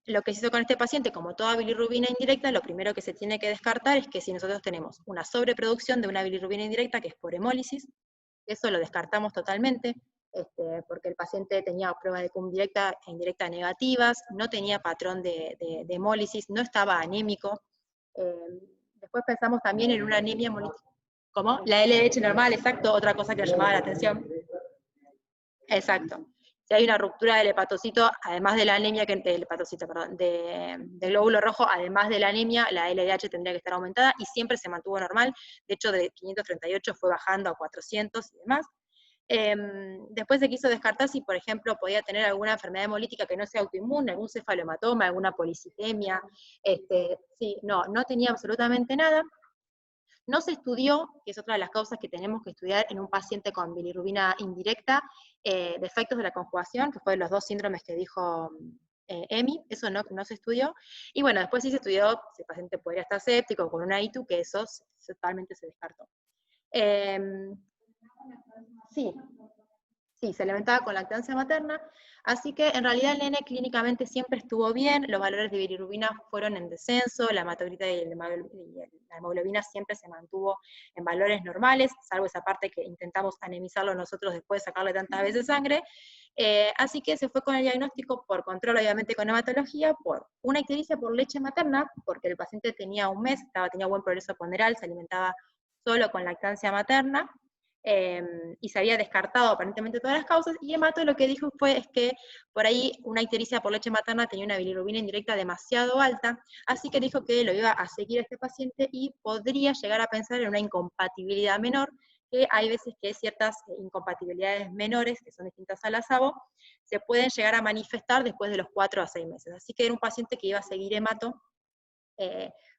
lo que se hizo con este paciente, como toda bilirrubina indirecta, lo primero que se tiene que descartar es que si nosotros tenemos una sobreproducción de una bilirrubina indirecta, que es por hemólisis, eso lo descartamos totalmente, porque el paciente tenía pruebas de cum directa e indirecta negativas, no tenía patrón de hemólisis, no estaba anémico. Después pensamos también en una anemia hemolítica. ¿Cómo? La LDH normal, exacto, otra cosa que nos llamaba la atención. Exacto. Si hay una ruptura del hepatocito, además de la anemia, del glóbulo rojo, además de la anemia, la LDH tendría que estar aumentada y siempre se mantuvo normal. De hecho, de 538 fue bajando a 400 y demás. Después se quiso descartar si, por ejemplo, podía tener alguna enfermedad hemolítica que no sea autoinmune, algún cefalohematoma, alguna policitemia. Sí, no tenía absolutamente nada. No se estudió, que es otra de las causas que tenemos que estudiar en un paciente con bilirrubina indirecta, defectos de la conjugación, que fue de los 2 síndromes que dijo Emi, eso no se estudió. Y bueno, después sí se estudió si el paciente podría estar séptico con una ITU, que eso totalmente se descartó. Sí, se alimentaba con lactancia materna, así que en realidad el nene clínicamente siempre estuvo bien, los valores de bilirrubina fueron en descenso, la hematocrita y la hemoglobina siempre se mantuvo en valores normales, salvo esa parte que intentamos anemizarlo nosotros después de sacarle tantas veces sangre, así que se fue con el diagnóstico por control, obviamente con hematología, por una ictericia por leche materna, porque el paciente tenía un mes, tenía buen progreso ponderal, se alimentaba solo con lactancia materna, y se había descartado aparentemente todas las causas, y hemato lo que dijo es que por ahí una ictericia por leche materna tenía una bilirrubina indirecta demasiado alta, así que dijo que lo iba a seguir a este paciente y podría llegar a pensar en una incompatibilidad menor, que hay veces que ciertas incompatibilidades menores, que son distintas a la SABO, se pueden llegar a manifestar después de los 4 a 6 meses. Así que era un paciente que iba a seguir hemato,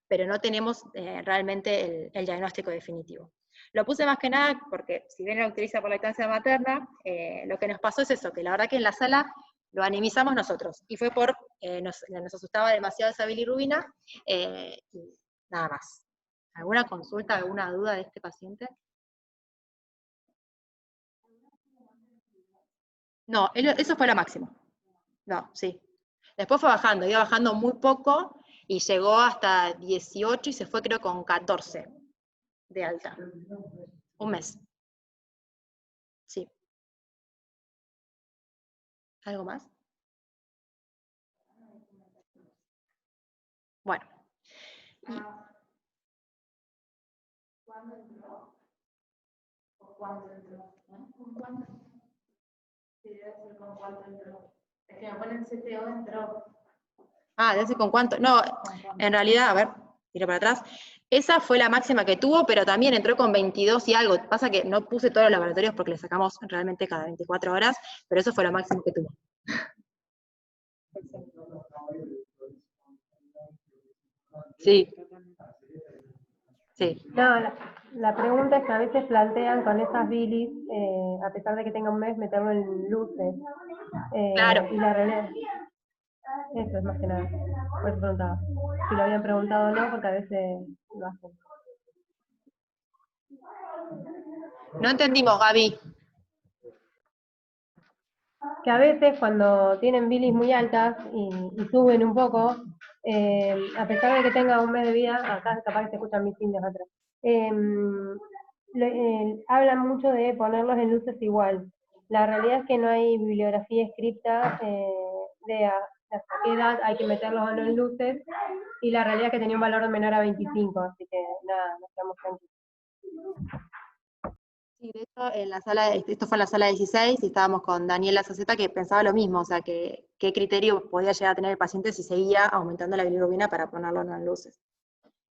pero no tenemos realmente el diagnóstico definitivo. Lo puse más que nada porque, si bien lo utiliza por lactancia materna, lo que nos pasó es eso, que la verdad que en la sala lo anemizamos nosotros, y fue por, nos asustaba demasiado esa bilirrubina, y nada más. ¿Alguna consulta, alguna duda de este paciente? No, eso fue lo máximo. No, sí. Después fue bajando, iba bajando muy poco, y llegó hasta 18 y se fue creo con 14 de alta. Un mes. Sí. ¿Algo más? Bueno. ¿Cuándo entró? ¿O cuándo entró? ¿Con cuándo? Sí, debe ser con cuánto entró. Es que me ponen CTO entró. Debe ser con cuánto. No, en realidad, a ver, tiro para atrás. Esa fue la máxima que tuvo, pero también entró con 22 y algo. Pasa que no puse todos los laboratorios porque le sacamos realmente cada 24 horas, pero eso fue lo máximo que tuvo. Sí. Sí. No, La pregunta es que a veces plantean con esas bilis, a pesar de que tenga un mes, meterlo en luces. Claro. Y la realidad, eso es más que nada. Por eso preguntaba. Si lo habían preguntado o no, porque a veces lo hacen. No entendimos, Gaby. Que a veces cuando tienen bilis muy altas y suben un poco, a pesar de que tenga un mes de vida, acá capaz que se escuchan mis indios atrás, hablan mucho de ponerlos en luces igual. La realidad es que no hay bibliografía escrita de hasta qué edad hay que meterlos o no en luces, y la realidad es que tenía un valor menor a 25, así que nada, nos quedamos tranquilos. Sí, de hecho, en la sala, esto fue en la sala 16 y estábamos con Daniela Saceta que pensaba lo mismo, o sea, que qué criterio podía llegar a tener el paciente si seguía aumentando la bilirrubina para ponerlo en las luces.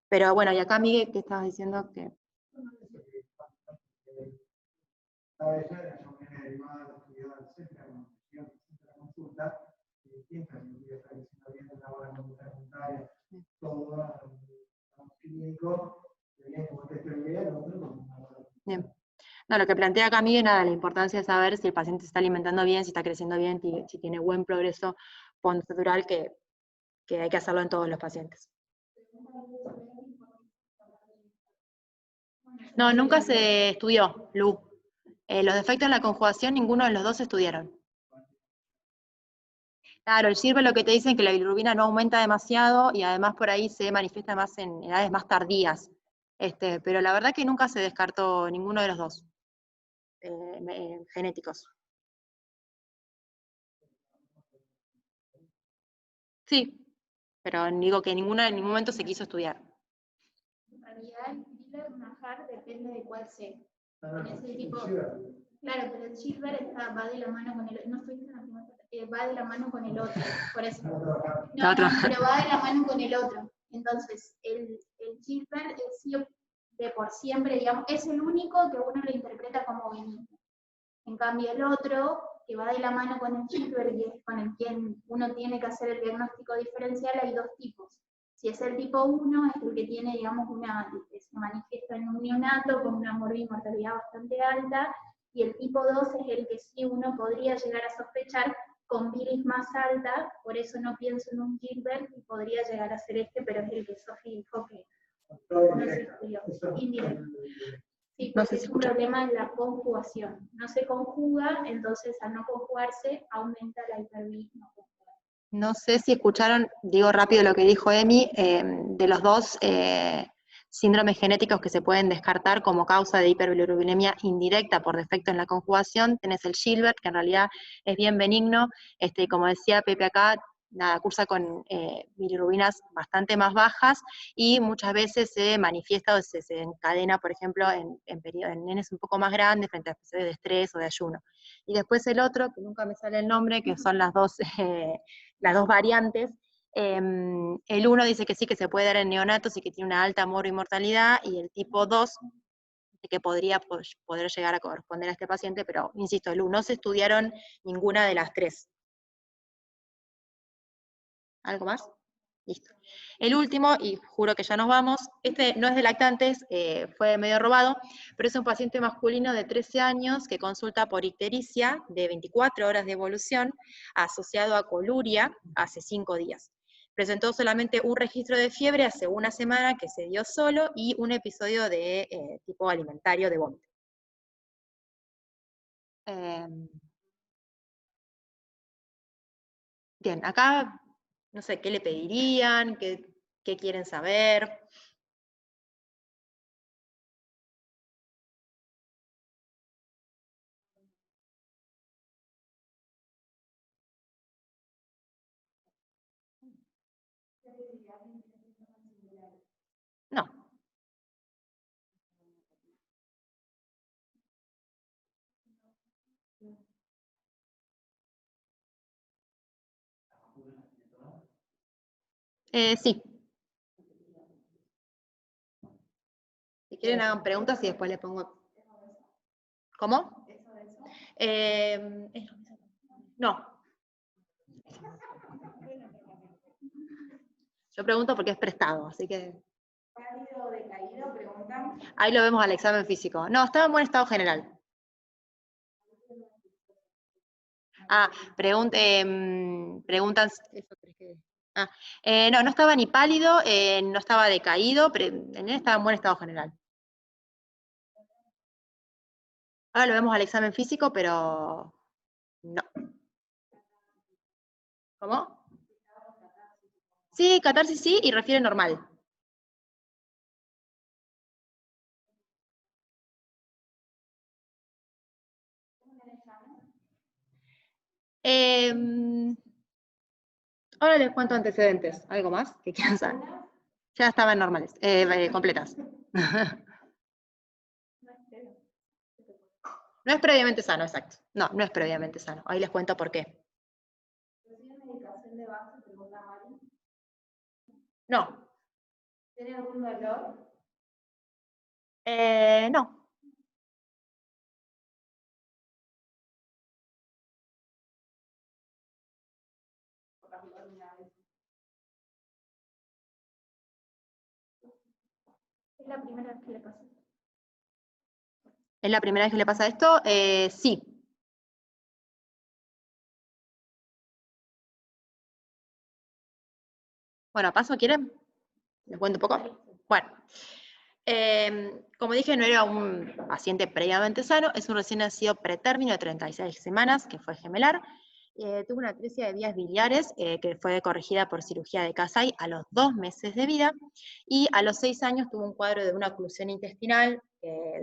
Pero bueno, y acá Miguel, ¿qué estabas diciendo? Que bien. No, lo que plantea acá Miguel, nada, la importancia de saber si el paciente se está alimentando bien, si está creciendo bien, si tiene buen progreso postestructural, que hay que hacerlo en todos los pacientes. No, nunca se estudió, Lu. Los defectos en la conjugación, ninguno de los dos se estudiaron. Claro, el sirve lo que te dicen que la bilirrubina no aumenta demasiado y además por ahí se manifiesta más en edades más tardías. Pero la verdad que nunca se descartó ninguno de los dos genéticos. Sí, pero digo que ninguno en ningún momento se quiso estudiar. En realidad, el Silver Majar depende de cuál sea. En ese tipo, claro, pero el Silver va de la mano con el, no estoy diciendo va de la mano con el otro, por eso. No, pero va de la mano con el otro. Entonces, el Silver es de por siempre, digamos, es el único que uno lo interpreta como benigno. En cambio, el otro, que va de la mano con el Silver y es con el quien uno tiene que hacer el diagnóstico diferencial, hay dos tipos. Si es el tipo 1, es el que tiene, digamos, se manifiesta en un neonato con una mortalidad bastante alta, y el tipo 2 es el que sí uno podría llegar a sospechar con bilis más alta, por eso no pienso en un Gilbert y podría llegar a ser pero es el que Sofi dijo que no se estudió. Indirecto. Sí, porque no sé si es un problema en la conjugación. No se conjuga, entonces al no conjugarse aumenta la hiperbilismo. No sé si escucharon, digo rápido lo que dijo Emi, de los dos síndromes genéticos que se pueden descartar como causa de hiperbilirubinemia indirecta por defecto en la conjugación, tenés el Gilbert, que en realidad es bien benigno, como decía Pepe acá, nada, cursa con bilirrubinas bastante más bajas y muchas veces se manifiesta o se encadena, por ejemplo, en nenes un poco más grandes frente a episodios de estrés o de ayuno. Y después el otro, que nunca me sale el nombre, que son las dos variantes. El 1 dice que sí, que se puede dar en neonatos y que tiene una alta mortalidad, y el tipo 2 que podría poder llegar a corresponder a este paciente, pero insisto, el 1 no se estudiaron ninguna de las tres. ¿Algo más? Listo. El último, y juro que ya nos vamos, este no es de lactantes, fue medio robado, pero es un paciente masculino de 13 años que consulta por ictericia de 24 horas de evolución asociado a coluria hace 5 días. Presentó solamente un registro de fiebre hace una semana que se dio solo y un episodio de tipo alimentario de vómito. Bien, acá no sé, ¿qué le pedirían? ¿Qué quieren saber? No. Sí. Si quieren hagan preguntas y después les pongo... ¿Cómo? No. Yo pregunto porque es prestado, así que... ¿Pálido o decaído? Preguntan. Ahí lo vemos al examen físico. No, estaba en buen estado general. Ah, preguntan... ¿eso crees que...? Ah, no, no estaba ni pálido, no estaba decaído, en él estaba en buen estado general. Ahora lo vemos al examen físico, pero no. ¿Cómo? Sí, catarsis sí, y refiere normal. Ahora les cuento antecedentes. ¿Algo más que quieran saber? Ya estaban normales, completas. No es previamente sano, exacto. No, no es previamente sano. Ahí les cuento por qué. ¿Recibe medicación de base? Pregunta Mari. No. ¿Tiene algún dolor? No. ¿Es la primera vez que le pasa? ¿Es la primera vez que le pasa esto? Sí. Bueno, ¿paso? ¿Quieren? ¿Les cuento un poco? Bueno. Como dije, no era un paciente previamente sano, es un recién nacido pretérmino de 36 semanas, que fue gemelar. Tuvo una atresia de vías biliares que fue corregida por cirugía de Kasai a los 2 meses de vida, y a los 6 años tuvo un cuadro de una oclusión intestinal,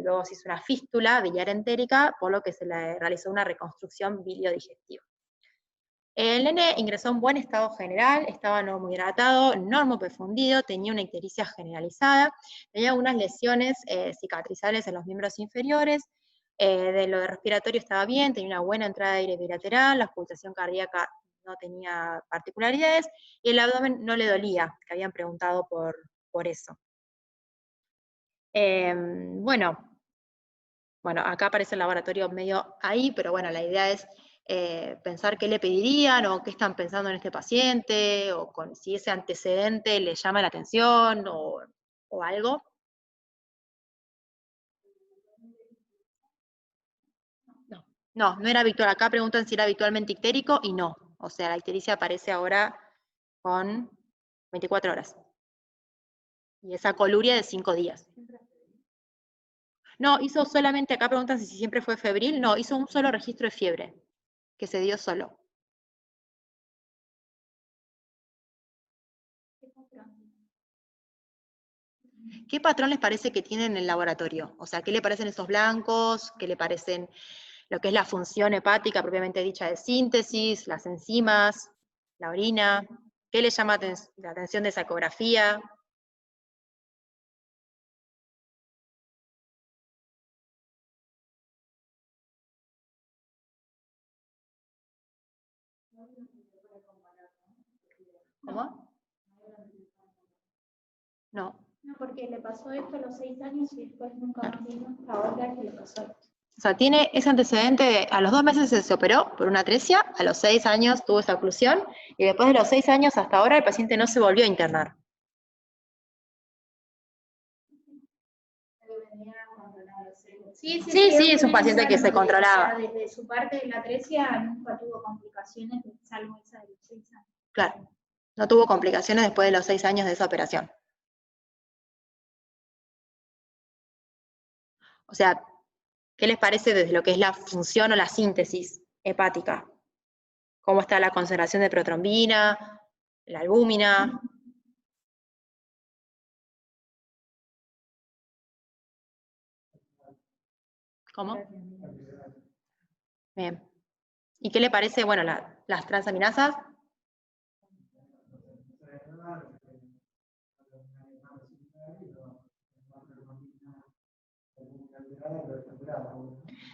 luego se hizo una fístula biliar entérica, por lo que se le realizó una reconstrucción biliodigestiva. El nene ingresó en buen estado general, estaba normohidratado, normoperfundido, tenía una ictericia generalizada, tenía algunas lesiones cicatrizables en los miembros inferiores, de lo de respiratorio estaba bien, tenía una buena entrada de aire bilateral, la ocultación cardíaca no tenía particularidades, y el abdomen no le dolía, que habían preguntado por eso. Bueno, acá aparece el laboratorio medio ahí, pero bueno, la idea es pensar qué le pedirían o qué están pensando en este paciente, o si ese antecedente le llama la atención o algo. No era habitual. Acá preguntan si era habitualmente ictérico y no. O sea, la ictericia aparece ahora con 24 horas. Y esa coluria de 5 días. No, hizo solamente, acá preguntan si siempre fue febril, no, hizo un solo registro de fiebre, que se dio solo. ¿Qué patrón les parece que tiene en el laboratorio? O sea, ¿qué le parecen esos blancos? ¿Qué le parecen lo que es la función hepática propiamente dicha de síntesis, las enzimas, la orina? ¿Qué le llama la atención de esa ecografía? ¿Cómo? No. No, porque le pasó esto a los 6 años y después nunca más vino hasta ahora que le pasó esto. O sea, tiene ese antecedente de, a los 2 meses se operó por una atresia, a los 6 años tuvo esa oclusión, y después de los 6 años hasta ahora el paciente no se volvió a internar. Sí, es un paciente que se controlaba. O sea, desde su parte de la atresia nunca tuvo complicaciones, salvo esa de los 6 años. Claro, no tuvo complicaciones después de los 6 años de esa operación. O sea, ¿qué les parece desde lo que es la función o la síntesis hepática? ¿Cómo está la concentración de protrombina, la albúmina? ¿Cómo? Bien. ¿Y qué le parece, bueno, las transaminasas?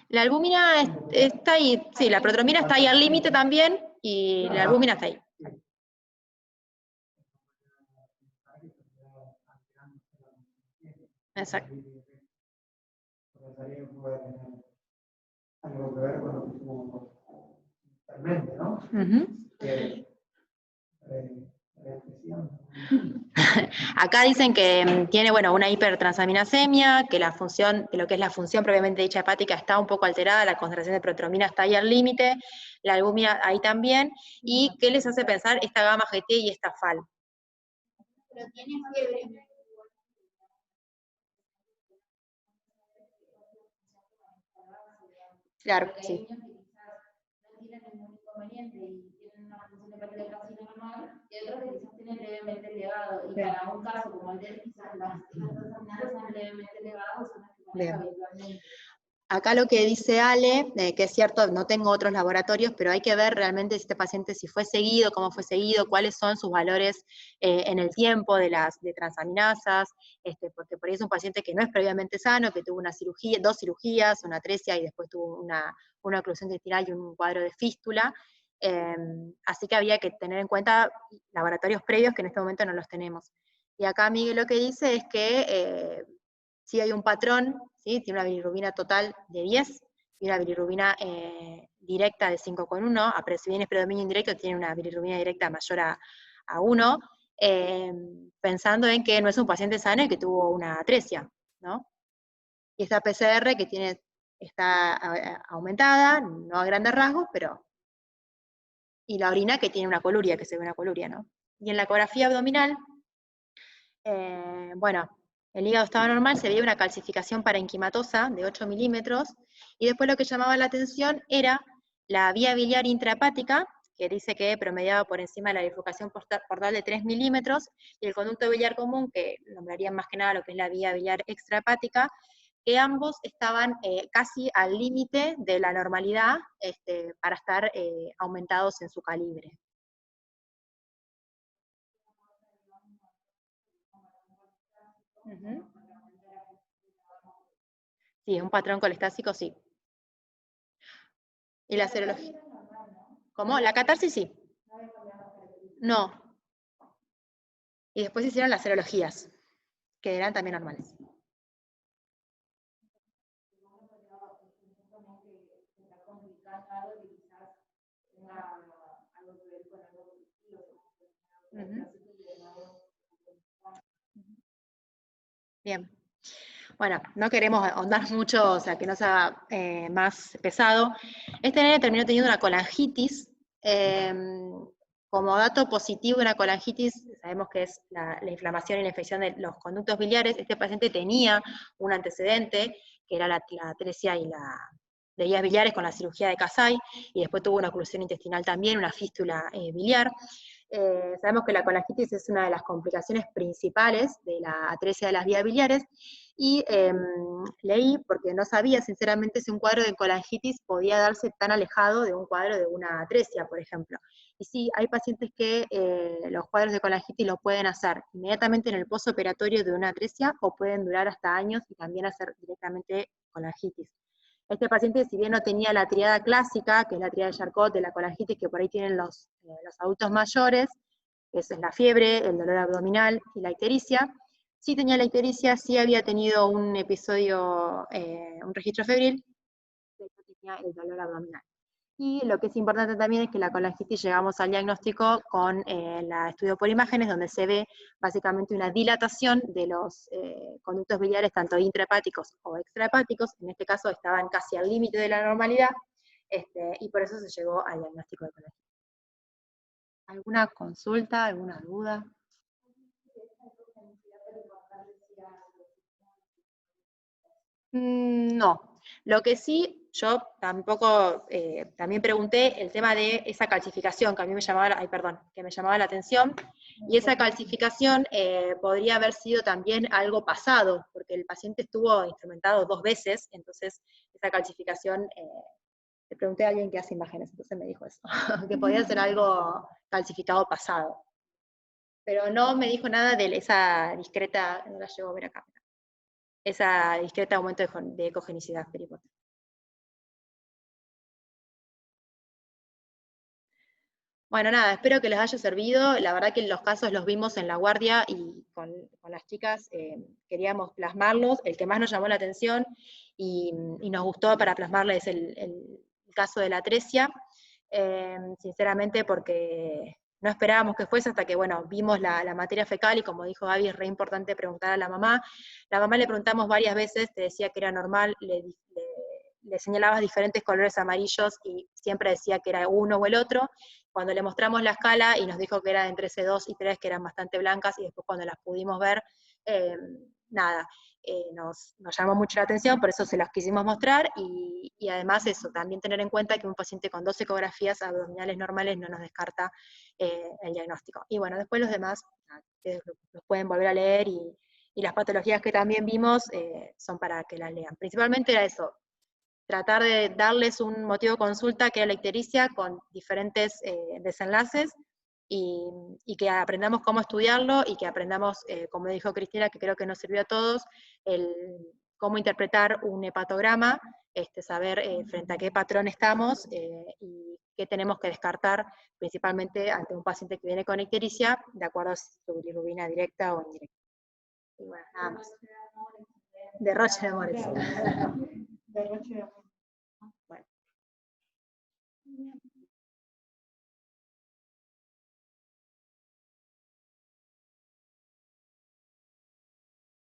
La albúmina está ahí, sí, la protrombina está ahí al límite también, y la albúmina está ahí. Exacto. Algo que ver con lo que tuvo inicialmente, ¿no? Acá dicen que tiene, bueno, una hipertransaminasemia, que lo que es la función propiamente dicha hepática está un poco alterada, la concentración de protromina está ahí al límite, la albúmina ahí también, y ¿qué les hace pensar esta gamma GT y esta FAL? Pero tiene fiebre. Claro, Porque hay sí. niños que quizás no tienen ningún inconveniente y tienen una función hepática casi normal, y otros que quizás tienen levemente elevado. Y para un caso como el de él, quizás las transaminasas son levemente elevadas, son las que maneja habitualmente. Acá lo que dice Ale, que es cierto, no tengo otros laboratorios, pero hay que ver realmente si este paciente, si fue seguido, cómo fue seguido, cuáles son sus valores en el tiempo de transaminasas, porque por ahí es un paciente que no es previamente sano, que tuvo una cirugía, 2 cirugías, una atresia y después tuvo una oclusión intestinal y un cuadro de fístula. Así que había que tener en cuenta laboratorios previos que en este momento no los tenemos. Y acá Miguel lo que dice es que sí hay un patrón, ¿sí? Tiene una bilirrubina total de 10 y una bilirrubina directa de 5,1, si bien es predominio indirecto, tiene una bilirrubina directa mayor a 1, pensando en que no es un paciente sano y que tuvo una atresia, ¿no? Y esta PCR que está aumentada, no a grandes rasgos, pero... Y la orina que tiene una coluria, que se ve una coluria, ¿no? Y en la ecografía abdominal, bueno, el hígado estaba normal, se veía una calcificación parenquimatosa de 8 milímetros, y después lo que llamaba la atención era la vía biliar intrahepática, que dice que promediaba por encima de la bifurcación portal de 3 milímetros, y el conducto biliar común, que nombrarían más que nada lo que es la vía biliar extrahepática, que ambos estaban casi al límite de la normalidad para estar aumentados en su calibre. Uh-huh. Sí, un patrón colestásico, sí. ¿Y la serología? ¿Cómo? ¿La catarsis sí? No. Y después hicieron las serologías, que eran también normales. Uh-huh. Bien. Bueno, no queremos ahondar mucho, o sea, que no sea más pesado. Este nene terminó teniendo una colangitis. Como dato positivo de una colangitis, sabemos que es la inflamación y la infección de los conductos biliares. Este paciente tenía un antecedente, que era la atresia y de vías biliares con la cirugía de Kasai, y después tuvo una oclusión intestinal también, una fístula biliar. Sabemos que la colangitis es una de las complicaciones principales de la atresia de las vías biliares, y leí, porque no sabía sinceramente si un cuadro de colangitis podía darse tan alejado de un cuadro de una atresia, por ejemplo. Y sí, hay pacientes que los cuadros de colangitis los pueden hacer inmediatamente en el postoperatorio de una atresia, o pueden durar hasta años y también hacer directamente colangitis. Este paciente, si bien no tenía la triada clásica, que es la triada de Charcot, de la colangitis que por ahí tienen los adultos mayores, que es la fiebre, el dolor abdominal y la ictericia, sí tenía la ictericia, sí había tenido un episodio, un registro febril, pero tenía el dolor abdominal. Y lo que es importante también es que la colangitis llegamos al diagnóstico con el estudio por imágenes, donde se ve básicamente una dilatación de los conductos biliares, tanto intrahepáticos o extrahepáticos. En este caso estaban casi al límite de la normalidad, y por eso se llegó al diagnóstico de colangitis. ¿Alguna consulta, alguna duda? No. Lo que sí, yo tampoco, también pregunté el tema de esa calcificación que a mí me llamaba la atención, y esa calcificación podría haber sido también algo pasado, porque el paciente estuvo instrumentado 2 veces, entonces esa calcificación, le pregunté a alguien que hace imágenes, entonces me dijo eso, que podía ser algo calcificado pasado. Pero no me dijo nada de esa discreta, no la llevo a ver acá, esa discreta aumento de ecogenicidad periportal. Bueno, nada, espero que les haya servido. La verdad que los casos los vimos en la guardia y con las chicas queríamos plasmarlos. El que más nos llamó la atención y nos gustó para plasmarles es el caso de la atresia, sinceramente porque no esperábamos que fuese hasta que, bueno, vimos la materia fecal y como dijo Gaby, es re importante preguntar a la mamá. La mamá le preguntamos varias veces, te decía que era normal, le señalabas diferentes colores amarillos y siempre decía que era uno o el otro. Cuando le mostramos la escala y nos dijo que era entre C2 y 3, que eran bastante blancas, y después cuando las pudimos ver, nada, nos llamó mucho la atención, por eso se las quisimos mostrar, y además eso, también tener en cuenta que un paciente con 2 ecografías abdominales normales no nos descarta el diagnóstico. Y bueno, después los demás, ustedes los pueden volver a leer, y las patologías que también vimos son para que las lean. Principalmente era eso, tratar de darles un motivo de consulta que era la ictericia con diferentes desenlaces, y que aprendamos cómo estudiarlo, y que aprendamos, como dijo Cristina, que creo que nos sirvió a todos, cómo interpretar un hepatograma, saber frente a qué patrón estamos, y qué tenemos que descartar, principalmente ante un paciente que viene con ictericia, de acuerdo a su bilirrubina directa o indirecta. Y bueno, nada más. Derroche de amores. Derroche de amores.